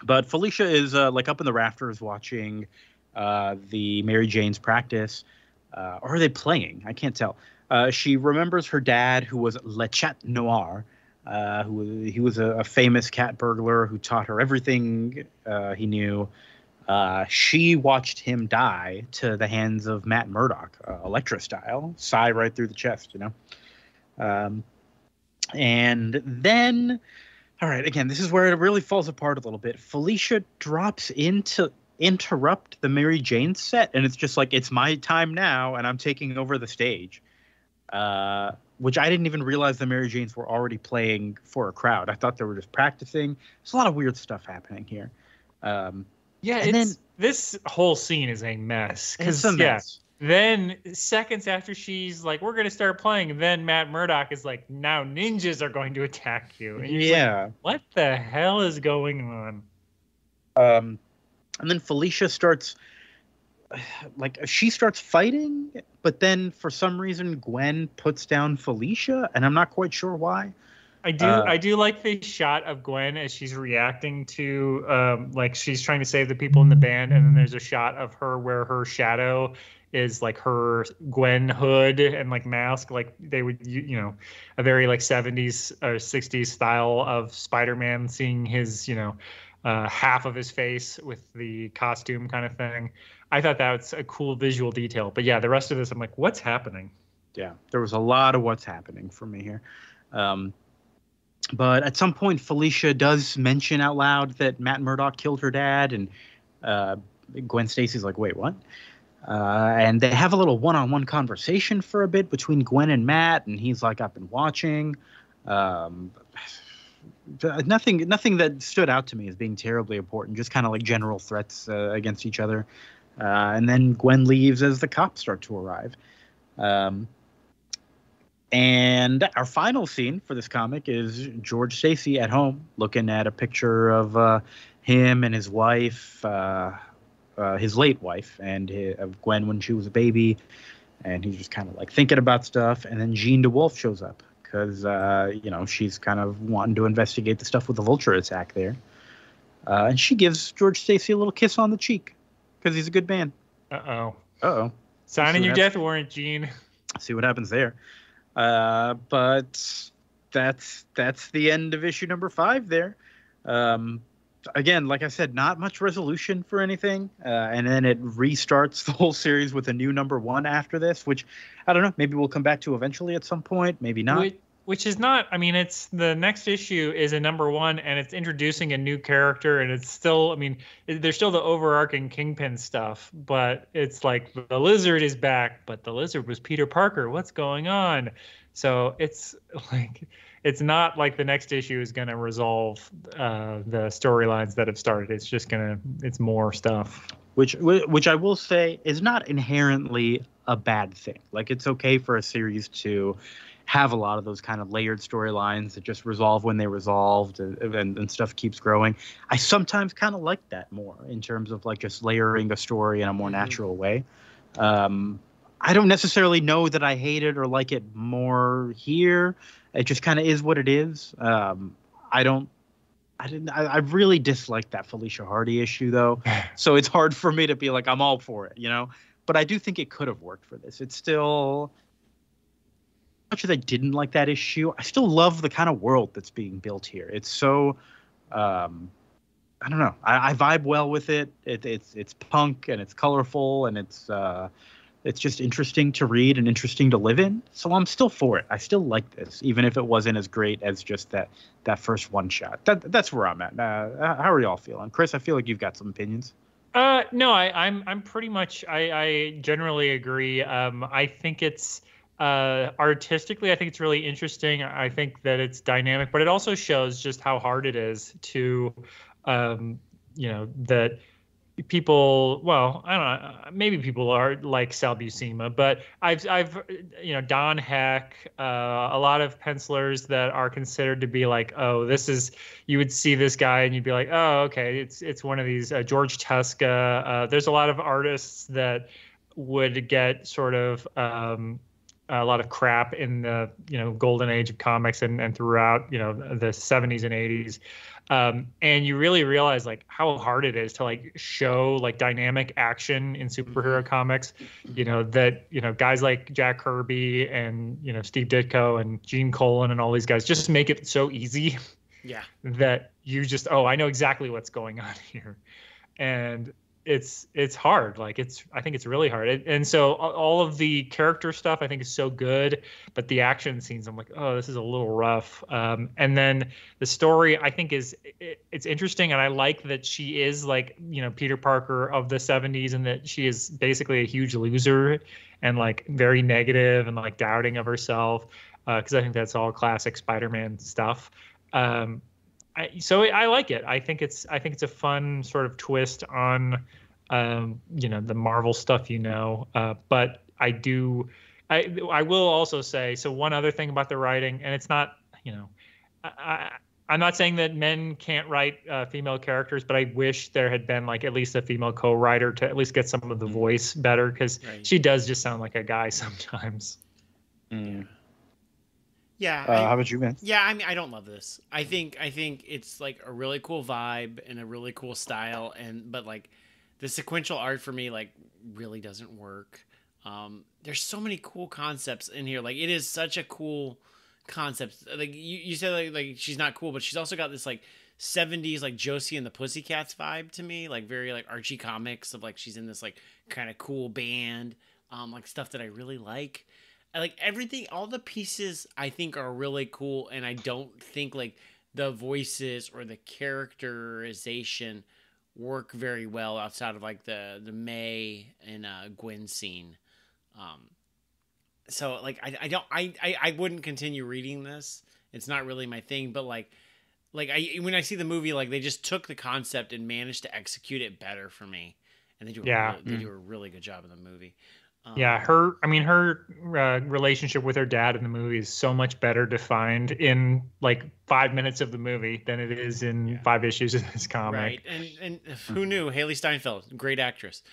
But Felicia is up in the rafters watching the Mary Janes practice. Or are they playing? I can't tell. She remembers her dad, who was Le Chat Noir. He was a famous cat burglar who taught her everything he knew. She watched him die to the hands of Matt Murdock, Elektra style, sigh right through the chest, and then, all right, again, this is where it really falls apart a little bit. Felicia drops in to interrupt the Mary Jane set, and it's just like, it's my time now, and I'm taking over the stage. Which I didn't even realize the Mary Janes were already playing for a crowd. I thought they were just practicing. There's a lot of weird stuff happening here. This whole scene is a mess. It's a mess. Then seconds after she's like, we're going to start playing, then Matt Murdock is like, now ninjas are going to attack you. And you're like, what the hell is going on? And then Felicia starts, she starts fighting, but then for some reason Gwen puts down Felicia, and I'm not quite sure why. I do like the shot of Gwen as she's reacting to, she's trying to save the people in the band, and then there's a shot of her where her shadow is like her Gwen hood and like mask, like they would, a very like 70s or 60s style of Spider-Man, seeing his, half of his face with the costume kind of thing. I thought that was a cool visual detail. But yeah, the rest of this, I'm like, what's happening? Yeah, there was a lot of what's happening for me here. But at some point, Felicia does mention out loud that Matt Murdock killed her dad. And Gwen Stacy's like, wait, what? And they have a little one-on-one conversation for a bit between Gwen and Matt. And he's like, I've been watching. Nothing that stood out to me as being terribly important, just kind of like general threats against each other. And then Gwen leaves as the cops start to arrive. And our final scene for this comic is George Stacy at home looking at a picture of him and his wife, his late wife, and of Gwen when she was a baby. And he's just kind of like thinking about stuff. And then Jean DeWolf shows up because, she's kind of wanting to investigate the stuff with the vulture attack there. And she gives George Stacy a little kiss on the cheek because he's a good man. Uh-oh. Uh-oh. Signing your death warrant, Gene. See what happens there. But that's the end of issue number 5 there. Again, like I said, not much resolution for anything. And then it restarts the whole series with a new number 1 after this, which I don't know. Maybe we'll come back to eventually at some point. Maybe not. Which is not, I mean, it's the next issue is a number 1 and it's introducing a new character, and it's still, I mean, there's still the overarching Kingpin stuff, but it's like the Lizard is back, but the Lizard was Peter Parker. What's going on? So it's like, it's not like the next issue is going to resolve the storylines that have started. It's just it's more stuff. Which I will say is not inherently a bad thing. Like, it's okay for a series to have a lot of those kind of layered storylines that just resolve when they resolved, and stuff keeps growing. I sometimes kind of like that more in terms of like just layering a story in a more natural way. I don't necessarily know that I hate it or like it more here. It just kind of is what it is. I really disliked that Felicia Hardy issue though. So it's hard for me to be like, I'm all for it, you know, but I do think it could have worked for this. It's still, much as I didn't like that issue, I still love the kind of world that's being built here. It's so, I don't know. I vibe well with it. It's punk and it's colorful and it's just interesting to read and interesting to live in. So I'm still for it. I still like this, even if it wasn't as great as just that first one shot. That's where I'm at. How are y'all feeling, Chris? I feel like you've got some opinions. No, I'm pretty much. I generally agree. I think it's. Artistically, I think it's really interesting. I think that it's dynamic, but it also shows just how hard it is to, that people, well, I don't know, maybe people are like Sal Buscema, but I've Don Heck, a lot of pencilers that are considered to be like, oh, this is, you would see this guy and you'd be like, oh, okay, it's one of these, George Tuska. There's a lot of artists that would get sort of, a lot of crap in the golden age of comics and throughout the 70s and 80s, and you really realize like how hard it is to like show like dynamic action in superhero comics. Guys like Jack Kirby and Steve Ditko and Gene Colan and all these guys just make it so easy. Yeah. That you just, oh, I know exactly what's going on here, and it's hard. Like I think it's really hard. And so all of the character stuff I think is so good, but the action scenes, I'm like, oh, this is a little rough. And then the story I think it's interesting. And I like that she is like, Peter Parker of the 70s, and that she is basically a huge loser and like very negative and like doubting of herself. Cause I think that's all classic Spider-Man stuff. So I like it. I think it's a fun sort of twist on, the Marvel stuff, but I will also say, so one other thing about the writing, and it's not, I'm not saying that men can't write female characters, but I wish there had been like at least a female co-writer to at least get some of the voice better, because she does just sound like a guy sometimes. Yeah. How about you, Vince? Yeah, I mean, I don't love this. I think it's like a really cool vibe and a really cool style, but like the sequential art for me like really doesn't work. There's so many cool concepts in here. Like, it is such a cool concept. Like you said, like she's not cool, but she's also got this like 70s like Josie and the Pussycats vibe to me, like very like Archie comics of like she's in this like kind of cool band, like stuff that I really like. I like everything, all the pieces I think are really cool, and I don't think like the voices or the characterization work very well outside of like the May and Gwen scene. So like I wouldn't continue reading this. It's not really my thing, but like when I see the movie, like they just took the concept and managed to execute it better for me, and they do a really good job in the movie. Her relationship with her dad in the movie is so much better defined in like 5 minutes of the movie than it is in 5 issues of this comic. Right, and who knew? Haley Steinfeld, great actress.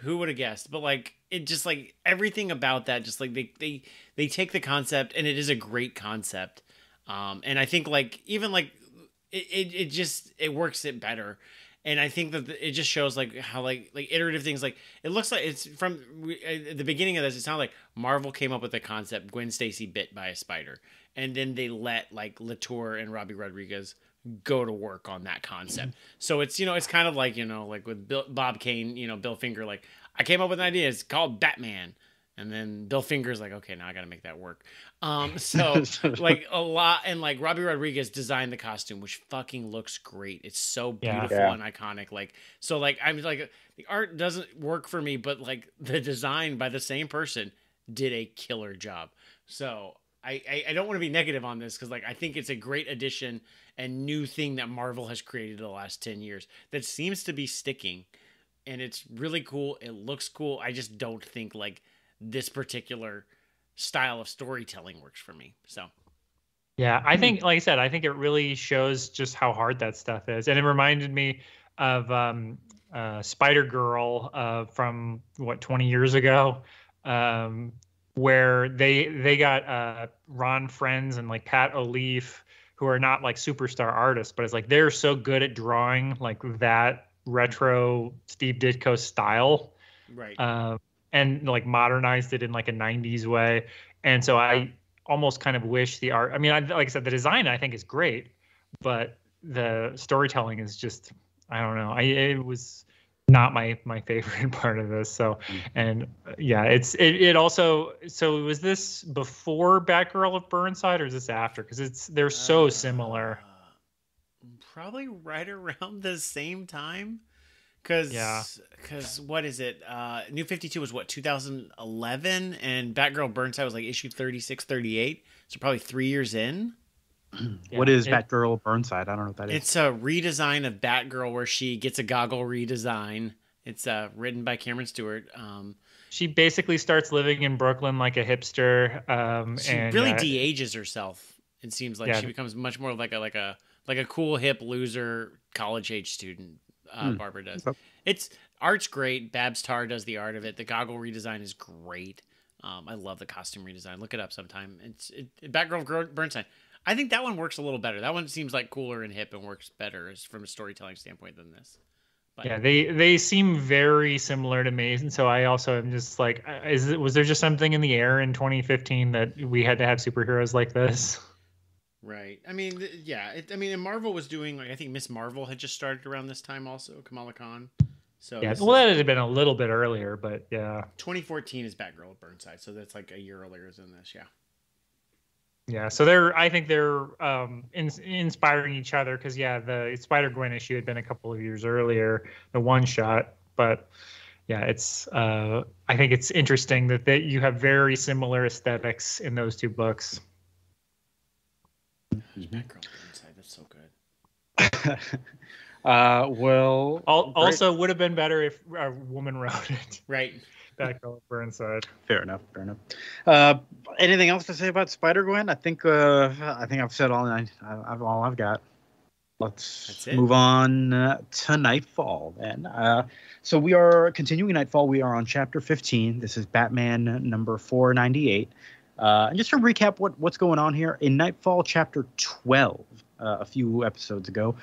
Who would have guessed? But like it just like everything about that, just like they take the concept, and it is a great concept. And I think like even like it works it better. And I think that it just shows like how like iterative things, like it looks like it's from at the beginning of this. It sounded like Marvel came up with the concept Gwen Stacy bit by a spider, and then they let like Latour and Robbie Rodriguez go to work on that concept. So it's, you know, it's kind of like, you know, like with Bob Kane, you know, Bill Finger, like I came up with an idea. It's called Batman. And then Bill Finger's like, okay, now I got to make that work. So like a lot, and like Robbie Rodriguez designed the costume, which fucking looks great. It's so beautiful and iconic. Like, so like, I'm like, the art doesn't work for me, but like the design by the same person did a killer job. So I don't want to be negative on this, because like I think it's a great addition and new thing that Marvel has created the last 10 years that seems to be sticking, and it's really cool. It looks cool. I just don't think like this particular style of storytelling works for me. So yeah, I think, like I said, I think it really shows just how hard that stuff is. And it reminded me of Spider-Girl from 20 years ago, where they got Ron Frenz and like Pat O'Leaf, who are not like superstar artists, but it's like they're so good at drawing like that retro Steve Ditko style. Right. And like modernized it in like a 90s way. And so I almost kind of wish the art, I mean, like I said, the design I think is great, but the storytelling is just, I don't know. It was not my favorite part of this. So, and yeah, it also, so was this before Batgirl of Burnside, or is this after? Because they're so similar. Probably right around the same time. Because what is it? New 52 was what, 2011, and Batgirl Burnside was like issue 36, 38. So probably 3 years in. What is Batgirl Burnside? I don't know what that is. It's a redesign of Batgirl where she gets a goggle redesign. It's written by Cameron Stewart. She basically starts living in Brooklyn like a hipster. She and really de-ages herself. It seems like she becomes much more like a cool hip loser college age student. Barbara does. It's art's great. Babs Tarr does the art of it. The goggle redesign is great. I love the costume redesign. Look it up sometime. Batgirl Burnside. I think that one works a little better. That one seems like cooler and hip and works better from a storytelling standpoint than this. But, yeah, they seem very similar to me, and so I also am just like, was there just something in the air in 2015 that we had to have superheroes like this? Right. I mean, and Marvel was doing, like, I think Miss Marvel had just started around this time also, Kamala Khan. So yeah, well, that had been a little bit earlier, but yeah. 2014 is Batgirl at Burnside, so that's like a year earlier than this, yeah. Yeah, so I think they're inspiring each other, because the Spider-Gwen issue had been a couple of years earlier, the one shot, but yeah, it's I think it's interesting that you have very similar aesthetics in those two books. Batgirl Burnside, that's so good. Well, also would have been better if a woman wrote it. Right. Batgirl Burnside. Fair enough. Anything else to say about Spider-Gwen? I think I've said all I've got. Let's move on to Knightfall then. So we are continuing Knightfall. We are on chapter 15. This is Batman number 498. And just to recap what's going on here, in Knightfall chapter 12, a few episodes ago,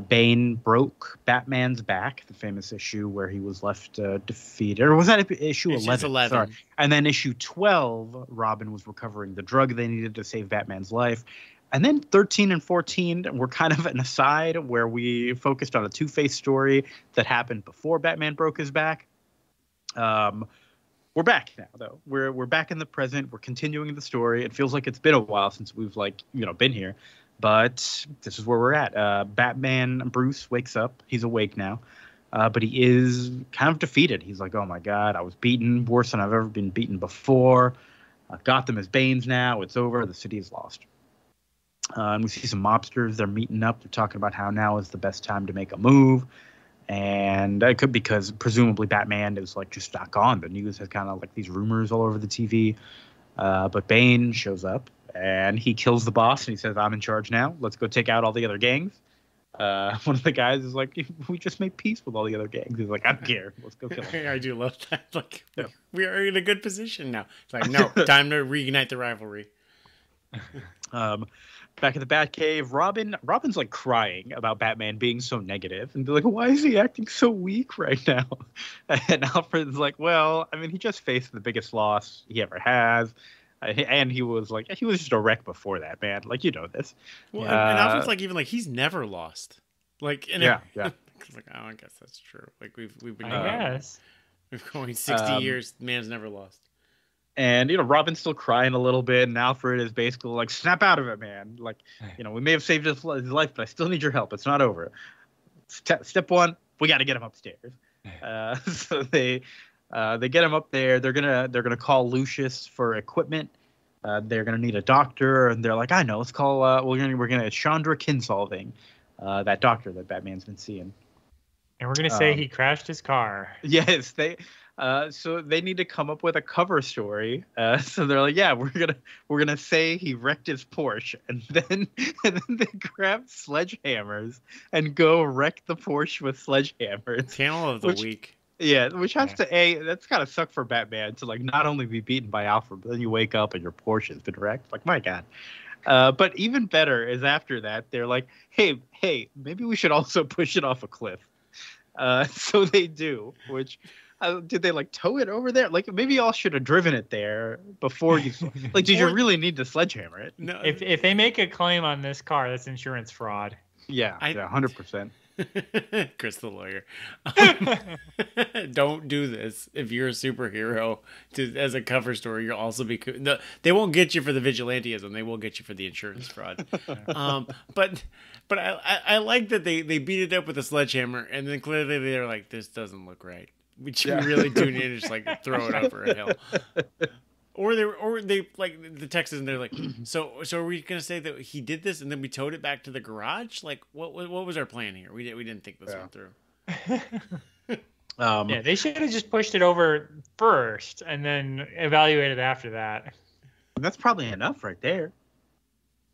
Bane broke Batman's back, the famous issue where he was left defeated. Or was that issue 11? It's 11. Sorry. And then issue 12, Robin was recovering the drug they needed to save Batman's life. And then 13 and 14 were kind of an aside where we focused on a Two-Face story that happened before Batman broke his back. We're back now, though. We're back in the present. We're continuing the story. It feels like it's been a while since we've been here, but this is where we're at. Batman Bruce wakes up. He's awake now, but he is kind of defeated. He's like, "Oh my God, I was beaten worse than I've ever been beaten before. Gotham is Bane's now. It's over. The city is lost." And we see some mobsters. They're meeting up. They're talking about how now is the best time to make a move. And it could, because presumably Batman is like just not gone. The news has kind of like these rumors all over the TV. But Bane shows up and he kills the boss and he says, "I'm in charge now. Let's go take out all the other gangs." One of the guys is like, "We just made peace with all the other gangs." He's like, "I don't care. Let's go kill them." I do love that. Like, we are in a good position now. It's like, no, time to reignite the rivalry. Back in the Batcave, Robin's like crying about Batman being so negative, and they're like, "Why is he acting so weak right now?" And Alfred's like, "Well, I mean, he just faced the biggest loss he ever has, and he was just a wreck before that, man. Like, you know this." Well, and Alfred's like, even like he's never lost. Like, and yeah. It's like, oh, I guess that's true. Like we've been Yes. going 60 years. Man's never lost. And, Robin's still crying a little bit, and Alfred is basically like, snap out of it, man. Like, we may have saved his life, but I still need your help. It's not over. Step one, we got to get him upstairs. So they get him up there. They're gonna call Lucius for equipment. They're gonna need a doctor, and they're like, I know. Let's call. We're gonna Chandra Kinsolving, that doctor that Batman's been seeing. And we're gonna say he crashed his car. Yes, so they need to come up with a cover story. So they're like, yeah, we're gonna say he wrecked his Porsche, and then they grab sledgehammers and go wreck the Porsche with sledgehammers. Panel of the week. Yeah, which has to that's gotta suck for Batman to like not only be beaten by Alfred, but then you wake up and your Porsche has been wrecked. Like, my God. But even better is after that, they're like, hey, maybe we should also push it off a cliff. So they do, which. Did they like tow it over there? Like, maybe y'all should have driven it there before you. Like, did you really need to sledgehammer it? No. If they make a claim on this car, that's insurance fraud. Yeah, 100%. Chris the lawyer. Don't do this if you're a superhero. As a cover story, you'll also be. No, they won't get you for the vigilantism. They will get you for the insurance fraud. But I like that they beat it up with a sledgehammer, and then clearly they're like, this doesn't look right. We really do need to just like throw it over a hill. Or they like the text is and they're like, so are we gonna say that he did this and then we towed it back to the garage? Like, what was our plan here? We didn't think this one through. Yeah, they should have just pushed it over first and then evaluated after that. That's probably enough right there.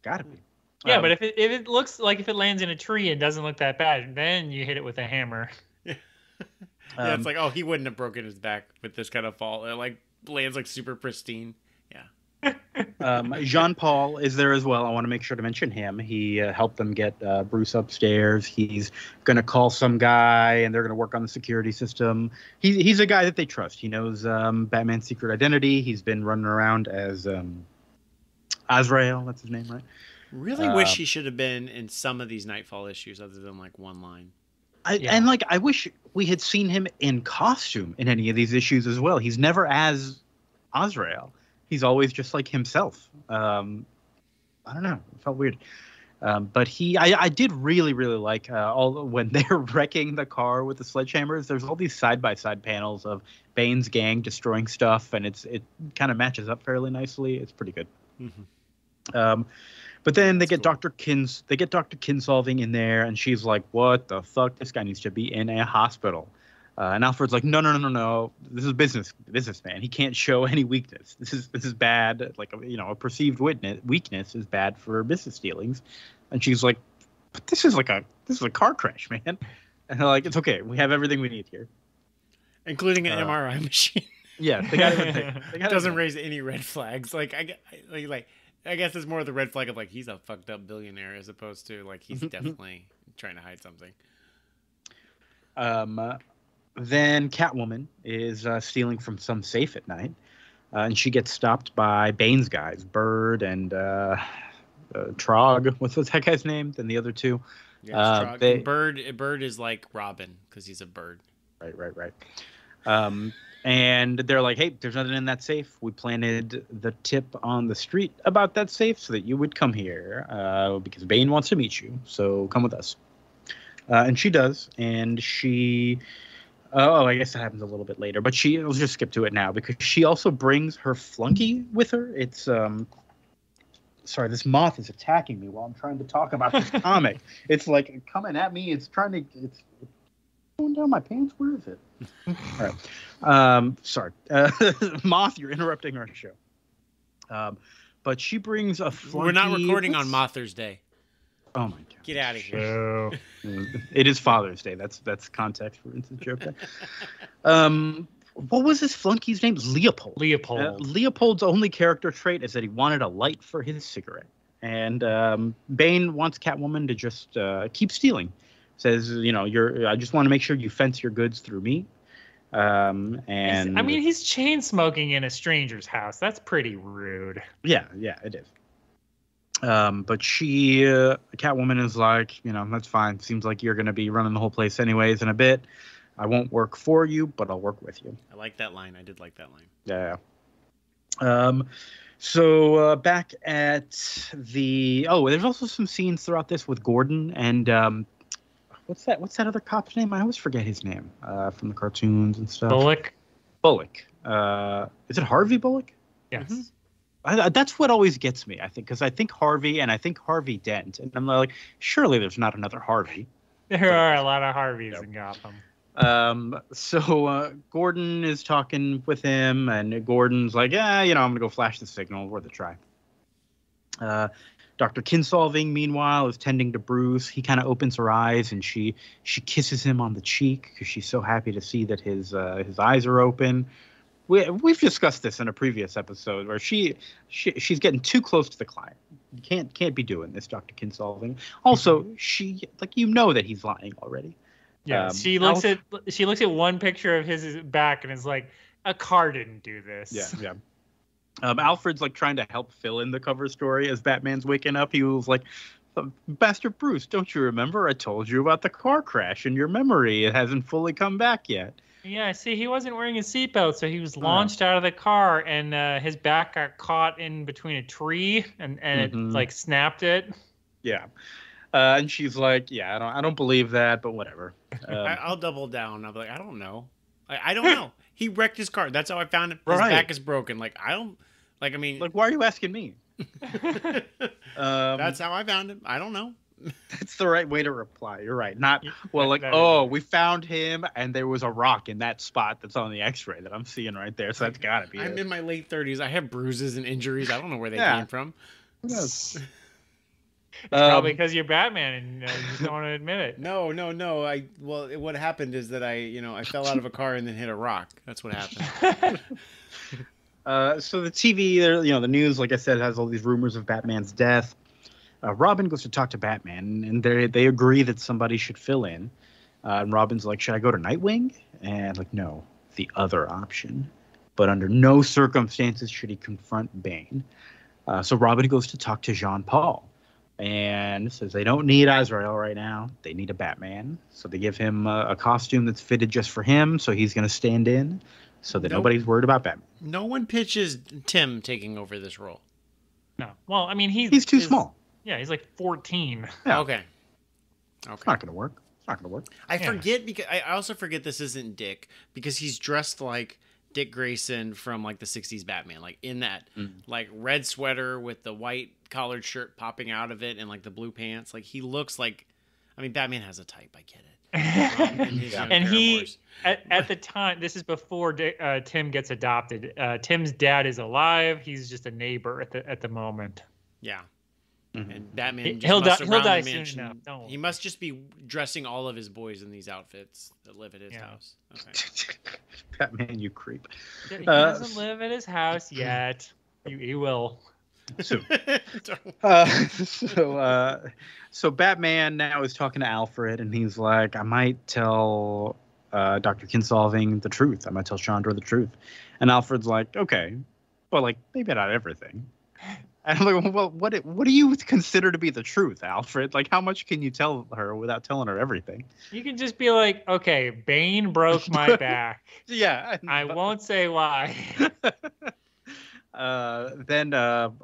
Gotta be. Yeah, but if it looks like if it lands in a tree and doesn't look that bad, then you hit it with a hammer. Yeah, it's like, oh, he wouldn't have broken his back with this kind of fall. It like lands like super pristine. Yeah. Jean-Paul is there as well. I want to make sure to mention him. He helped them get Bruce upstairs. He's going to call some guy, and they're going to work on the security system. He's a guy that they trust. He knows Batman's secret identity. He's been running around as Azrael. That's his name, right? Really wish he should have been in some of these Knightfall issues other than like one line. And like, I wish we had seen him in costume in any of these issues as well. He's never as Azrael. He's always just like himself. I don't know. It felt weird. But I did really, really like when they're wrecking the car with the sledgehammers. There's all these side-by-side panels of Bane's gang destroying stuff, and it kind of matches up fairly nicely. It's pretty good. Mm-hmm. But then they get Dr. Kinsolving in there, and she's like, what the fuck? This guy needs to be in a hospital. And Alfred's like, no. This is businessman. He can't show any weakness. This is bad. Like, a perceived weakness is bad for business dealings. And she's like, but this is a car crash, man. And they're like, it's okay. We have everything we need here. Including an MRI machine. Yeah. They doesn't raise any red flags. Like, I guess it's more the red flag of like he's a fucked up billionaire as opposed to like he's definitely trying to hide something. Then Catwoman is stealing from some safe at night, and she gets stopped by Bane's guys, Bird and Trog. What's that guy's name? Then the other two. Yeah, Bird is like Robin because he's a bird. Right. And they're like, hey, there's nothing in that safe. We planted the tip on the street about that safe so that you would come here because Bane wants to meet you. So come with us. And she does. And she... Oh, I guess that happens a little bit later. But let's just skip to it now because she also brings her flunky with her. It's... Sorry, this moth is attacking me while I'm trying to talk about this comic. It's like coming at me. It's going down my pants. Where is it? All right. Sorry. Moth, you're interrupting our show. But she brings a flunky. We're not recording on Mother's Day. Oh, my God. Get out of here. It is Father's Day. That's context for instance joke. What was this flunky's name? Leopold. Leopold. Leopold's only character trait is that he wanted a light for his cigarette. And Bane wants Catwoman to just keep stealing. Says, I just want to make sure you fence your goods through me. He's chain smoking in a stranger's house. That's pretty rude. Yeah, it is. But Catwoman is like, that's fine. Seems like you're going to be running the whole place anyways in a bit. I won't work for you, but I'll work with you. I like that line. I did like that line. Yeah. So back at there's also some scenes throughout this with Gordon and what's that other cop's name? I always forget his name from the cartoons and stuff. Bullock. Is it Harvey Bullock? Yes. Mm-hmm. That's what always gets me, I think, because I think Harvey and I think Harvey Dent, and I'm like, surely there's not another Harvey. There are a lot of Harveys in Gotham. So Gordon is talking with him, and Gordon's like, I'm gonna go flash the signal. Worth a try. Dr. Kinsolving, meanwhile, is tending to Bruce. He kind of opens her eyes, and she kisses him on the cheek because she's so happy to see that his eyes are open. We've discussed this in a previous episode where she's getting too close to the client. You can't be doing this, Dr. Kinsolving. Also, that he's lying already. Yeah, she looks at one picture of his back and is like, a car didn't do this. Yeah. Alfred's like trying to help fill in the cover story as Batman's waking up. He was like, Bastard Bruce, don't you remember? I told you about the car crash in your memory. It hasn't fully come back yet. Yeah, see, he wasn't wearing a seatbelt, so he was launched out of the car, and his back got caught in between a tree, and it like snapped it. Yeah, and she's like, I don't believe that, but whatever. I'll double down. I'll be like, I don't know. I don't know. He wrecked his car. That's how I found it. His back is broken. Like, I don't. Like, I mean, like, why are you asking me? That's how I found him. I don't know. That's the right way to reply. You're right. Not, we found him and there was a rock in that spot that's on the x-ray that I'm seeing right there. So that's got to be I'm in my late 30s. I have bruises and injuries. I don't know where they came from. It's probably because you're Batman and you just don't want to admit it. No. What happened is that I fell out of a car and then hit a rock. That's what happened. So the TV, the news, like I said, has all these rumors of Batman's death. Robin goes to talk to Batman, and they agree that somebody should fill in. And Robin's like, should I go to Nightwing? And like, no, the other option. But under no circumstances should he confront Bane. So Robin goes to talk to Jean-Paul and says they don't need Azrael right now. They need a Batman. So they give him a costume that's fitted just for him. So he's going to stand in so that nobody's worried about Batman. No one pitches Tim taking over this role. No. Well, I mean, he's too small. Yeah, he's like 14. Yeah. Okay. It's not going to work. I forget because I also forget this isn't Dick because he's dressed like Dick Grayson from like the 60s Batman, like in that like red sweater with the white collared shirt popping out of it and like the blue pants. Like he looks like, I mean, Batman has a type. I get it. And he, at the time, this is before Tim gets adopted. Tim's dad is alive. He's just a neighbor at the moment. Yeah. And Batman he'll die soon enough. Don't. He must just be dressing all of his boys in these outfits that live at his house. Okay. Batman, you creep. He doesn't live at his house yet. He will. So Batman now is talking to Alfred, and he's like, I might tell Dr. Kinsolving the truth. I might tell Chandra the truth. And Alfred's like, okay, but like maybe not everything. And I'm like, well, what do you consider to be the truth, Alfred? Like, how much can you tell her without telling her everything? You can just be like, okay, Bane broke my back. Yeah. I won't say why. Then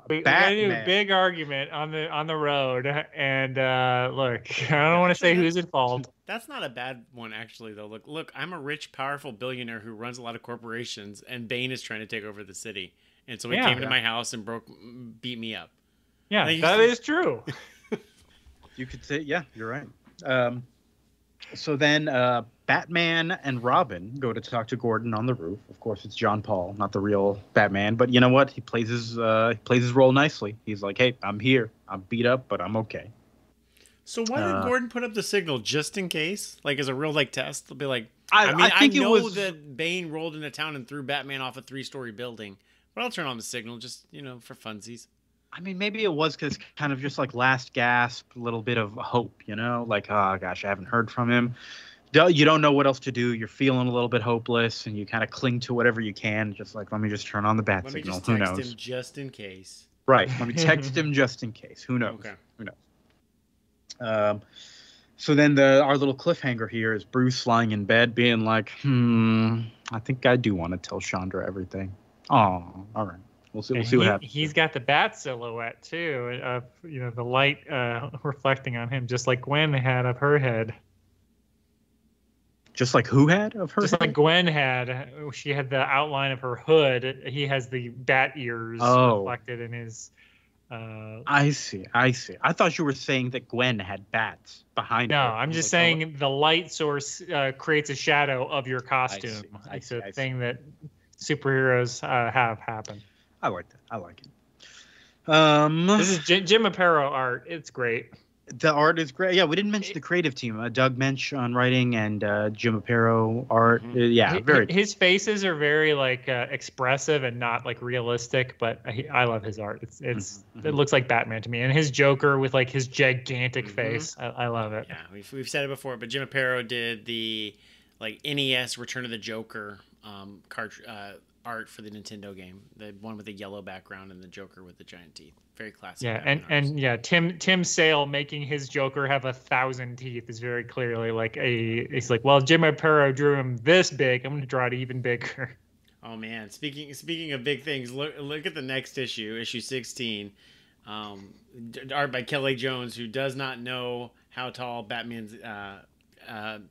we had a big argument on the road, and look, I don't want to say who's at fault. That's not a bad one, actually, though. Look, I'm a rich, powerful billionaire who runs a lot of corporations, and Bane is trying to take over the city. And so he came to my house and beat me up. Yeah, that is true. You could say, yeah, you're right. So then Batman and Robin go to talk to Gordon on the roof. Of course, it's John Paul, not the real Batman. But you know what? He plays his role nicely. He's like, hey, I'm here. I'm beat up, but I'm okay. So why did Gordon put up the signal just in case? Like as a real test? They'll be like, I know that Bane rolled into town and threw Batman off a 3-story building. But I'll turn on the signal just, for funsies. I mean, maybe it was because kind of just like last gasp, a little bit of hope, you know, like, oh gosh, I haven't heard from him. You don't know what else to do. You're feeling a little bit hopeless, and you kind of cling to whatever you can. Just like, let me just turn on the bat Let me signal. just Who text knows? him just in case. Right. Let me text him just in case. Who knows? Okay. Who knows? So then our little cliffhanger here is Bruce lying in bed, being like, I think I do want to tell Chandra everything. Oh, all right. We'll see. We'll see what happens. He's got the bat silhouette too, of the light reflecting on him, just like Gwen had of her head. Just like who had of her? Just like Gwen had, she had the outline of her hood. He has the bat ears reflected in his. I see. I thought you were saying that Gwen had bats behind her. No, I'm just saying the light source creates a shadow of your costume. It's a thing that superheroes have happen. I like that. I like it. This is Jim Aparo art. It's great. The art is great. Yeah, we didn't mention the creative team. Doug Mensch on writing and Jim Aparo art. Yeah, very. His faces are very like expressive and not like realistic, but I love his art. It looks like Batman to me, and his Joker with like his gigantic face. I love it. Yeah, we've said it before, but Jim Aparo did the like NES Return of the Joker art for the Nintendo game, the one with the yellow background and the Joker with the giant teeth. Very classic. Yeah, and yeah, Tim Sale making his Joker have 1,000 teeth is very clearly like it's like, well, Jim Aparo drew him this big, I'm going to draw it even bigger. Oh man, speaking of big things, look at the next issue 16. Art by Kelly Jones, who does not know how tall Batman's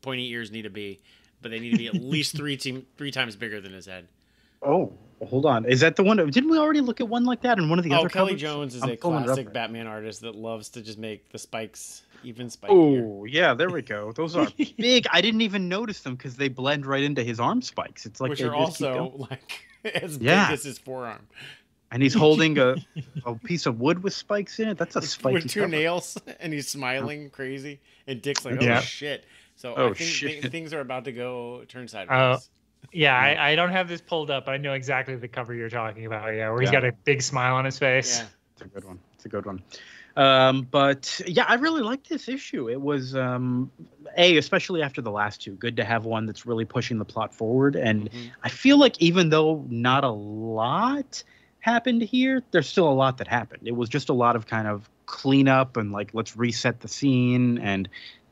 pointy ears need to be, but they need to be at least three times bigger than his head. Oh, hold on. Is that the one? Didn't we already look at one like that in one of the other Kelly covers? Jones is a classic Batman artist that loves to just make the spikes even spikier. Oh, yeah, there we go. Those are big. I didn't even notice them because they blend right into his arm spikes. It's like which are also like as big as his forearm. And he's holding a piece of wood with spikes in it. That's a spiky with two cover. nails, and he's smiling crazy. And Dick's like, "Oh shit!" So I think things are about to turn sideways. Yeah, I don't have this pulled up, but I know exactly the cover you're talking about. Yeah, where he's got a big smile on his face. Yeah, it's a good one. It's a good one. But yeah, I really liked this issue. It was especially after the last two, good to have one that's really pushing the plot forward. And I feel like even though not a lot happened here, there's still a lot that happened. It was just a lot of kind of cleanup and like, let's reset the scene and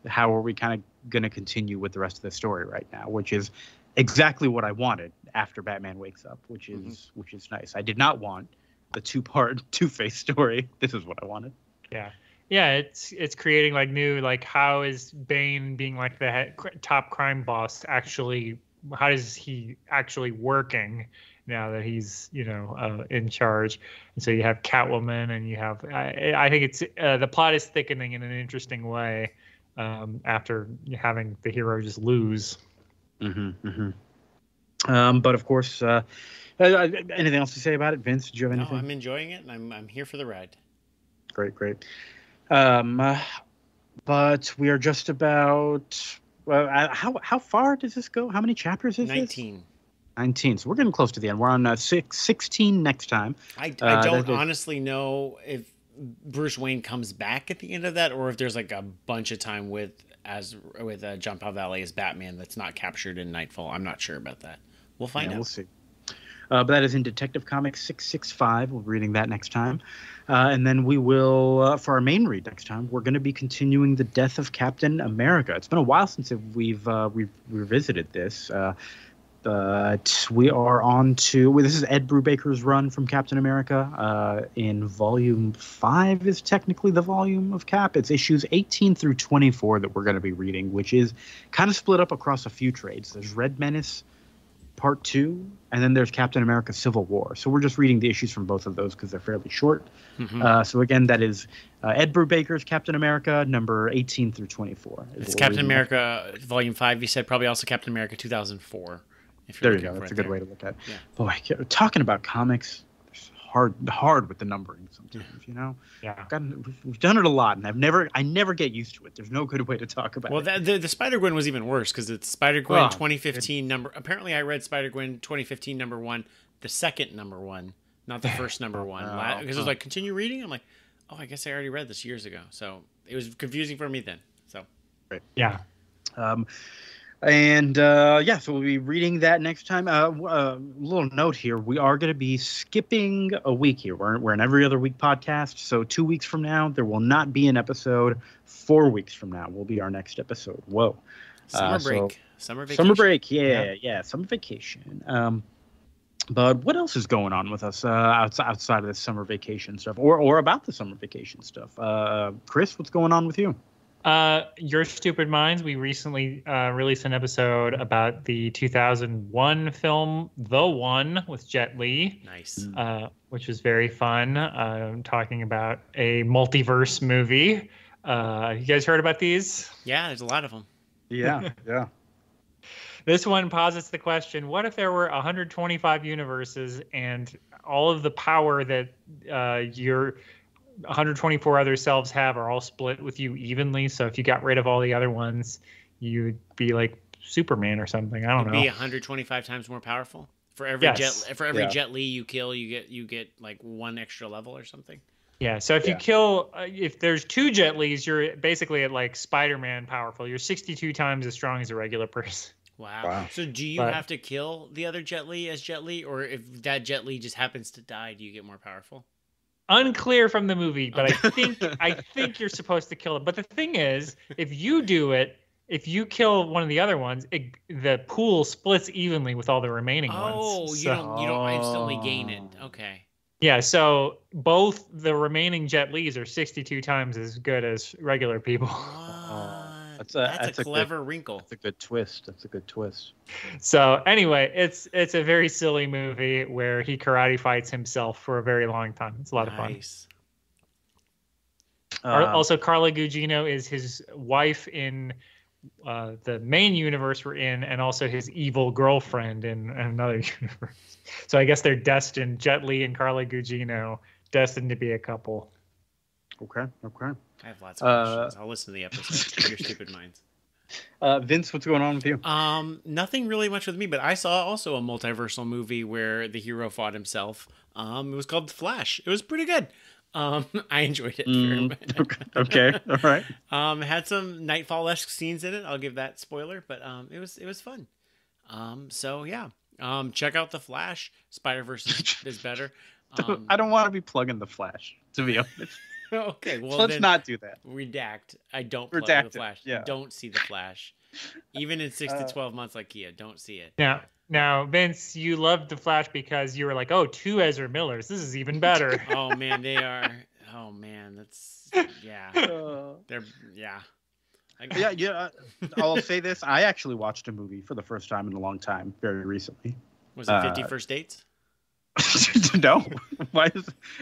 how are we kind of going to continue with the rest of the story right now, which is exactly what I wanted after Batman wakes up, which is nice. I did not want the two-part Two-Face story. This is what I wanted. Yeah, it's creating like new, like, how is Bane being like the top crime boss actually? How is he actually working now that he's in charge? And so you have Catwoman, and you have I think it's the plot is thickening in an interesting way after having the hero just lose. But of course, anything else to say about it, Vince? Did you have anything? No, I'm enjoying it, and I'm here for the ride. Great. But we are just about. How far does this go? How many chapters is 19. 19. So we're getting close to the end. We're on 16 next time. I don't honestly know if Bruce Wayne comes back at the end of that, or if there's like a bunch of time with John Paul as Batman that's not captured in Knightfall. I'm not sure about that. We'll find out. We'll see. But that is in Detective Comics 665. We'll be reading that next time. And then we will, for our main read next time, we're going to be continuing The Death of Captain America. It's been a while since we've revisited this. But we are on to... This is Ed Brubaker's run from Captain America. In Volume 5 is technically the volume of Cap. It's issues 18 through 24 that we're going to be reading, which is kind of split up across a few trades. There's Red Menace Part 2, and then there's Captain America Civil War. So we're just reading the issues from both of those because they're fairly short. So again, that is Ed Brubaker's Captain America, number 18 through 24. It's Captain America Volume 5. You said probably also Captain America 200004. There you go. That's a good way to look at it. Yeah. Boy, talking about comics, it's hard with the numbering sometimes, Yeah. We've done it a lot, and I never get used to it. There's no good way to talk about it. Well, the Spider-Gwen was even worse because it's Spider-Gwen 2015 number. Apparently, I read Spider-Gwen 2015 number 1, the second number 1, not the first number one. Oh, Because it was like, continue reading. I'm like, oh, I guess I already read this years ago. So it was confusing for me then. So Right. Yeah. So we'll be reading that next time. Little note here: we are going to be skipping a week here. We're an every other week podcast, so 2 weeks from now there will not be an episode. 4 weeks from now will be our next episode. Whoa! summer break, summer vacation. Summer break, yeah, summer vacation. But what else is going on with us outside of the summer vacation stuff, or about the summer vacation stuff? Chris, what's going on with you? Your Stupid Minds. We recently released an episode about the 2001 film The One with Jet Li. Nice. Which was very fun. Talking about a multiverse movie. You guys heard about these? Yeah, there's a lot of them. Yeah. This one posits the question: what if there were 125 universes and all of the power that your 124 other selves have are all split with you evenly? So if you got rid of all the other ones, you'd be like Superman or something. I don't know. Be 125 times more powerful for every Jet Li you kill. You get like one extra level or something. Yeah. So if you kill, if there's 2 Jet Lis, you're basically at like Spider-Man powerful. You're 62 times as strong as a regular person. Wow. So do you have to kill the other Jet Li as Jet Li, or if that Jet Li just happens to die, do you get more powerful? Unclear from the movie, but I think you're supposed to kill it. But the thing is, if you do it, if you kill one of the other ones, the pool splits evenly with all the remaining ones. Oh, you don't instantly gain it. Okay. Yeah, so both the remaining Jet Lis are 62 times as good as regular people. That's a clever wrinkle. That's a good twist. So anyway, it's a very silly movie where he karate fights himself for a very long time. It's a lot of fun. Also, Carla Gugino is his wife in the main universe we're in, and also his evil girlfriend in another universe. So I guess they're destined, Jet Li and Carla Gugino, destined to be a couple. Okay. I have lots of questions. I'll listen to the episode of Your Stupid Minds. Vince, what's going on with you? Nothing really much with me, but I saw also a multiversal movie where the hero fought himself. It was called The Flash. It was pretty good. I enjoyed it very much. Okay. All right. It had some Knightfall-esque scenes in it. I'll give that spoiler, but it was fun. So yeah. Check out The Flash. Spider-Verse is better. I don't want to be plugging The Flash, to be honest. Okay, well let's not do that. Redact. I don't plug The Flash. Yeah. Don't see The Flash. Even in 6 to 12 months like Kia, don't see it. Now, Vince, you loved The Flash because you were like, oh, 2 Ezra Millers. This is even better. Oh, man, they are. Oh, man, that's, yeah. They're, yeah. I'll say this. I actually watched a movie for the first time in a long time, very recently. Was it 50 First Dates? No.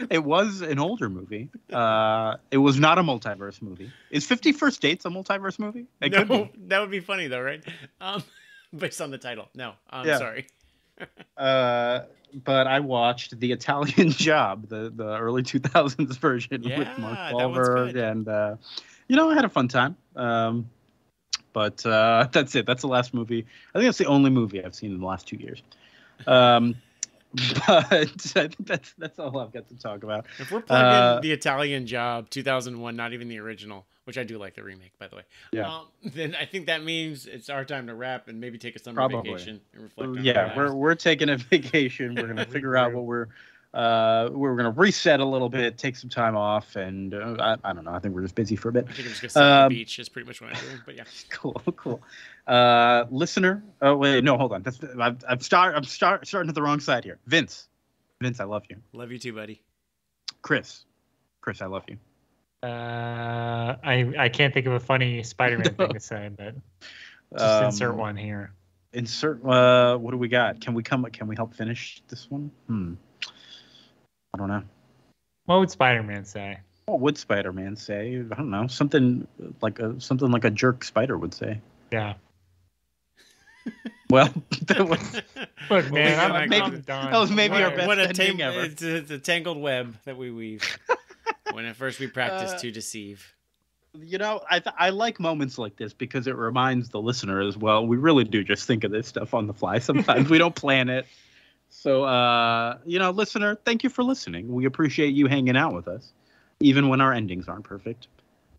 It was an older movie. It was not a multiverse movie. Is 50 First Dates a multiverse movie? No, that would be funny though, right? Based on the title. No, I'm sorry. But I watched The Italian Job, the early 2000s version with Mark Wahlberg, and I had a fun time. But that's it. That's the last movie. I think that's the only movie I've seen in the last 2 years. But I think that's all I've got to talk about. If we're plugging The Italian Job 2001, not even the original, which I do like the remake, by the way. Yeah. Then I think that means it's our time to wrap and maybe take a summer vacation and reflect on our lives. We're taking a vacation. We're gonna figure out what we're gonna reset a little bit, take some time off, and I don't know. I think we're just busy for a bit. I think I'm just gonna sit on the beach. Is pretty much what I'm doing. But yeah. Cool. Listener. Oh wait, no, hold on. I'm starting at the wrong side here. Vince, I love you. Love you too, buddy. Chris, I love you. I can't think of a funny Spider-Man thing to say, but just insert one here. What do we got? Can we help finish this one? I don't know. What would Spider-Man say? What would Spider-Man say? I don't know. Something like a jerk spider would say. Yeah. Well, that was. Look, man, I'm done. That was maybe our best ending ever. It's a tangled web that we weave. When at first we practice to deceive. I like moments like this because it reminds the listener as well. We really do just think of this stuff on the fly sometimes. We don't plan it. So, listener, thank you for listening. We appreciate you hanging out with us, even when our endings aren't perfect.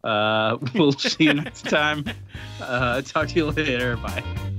We'll see you next time. Talk to you later. Bye.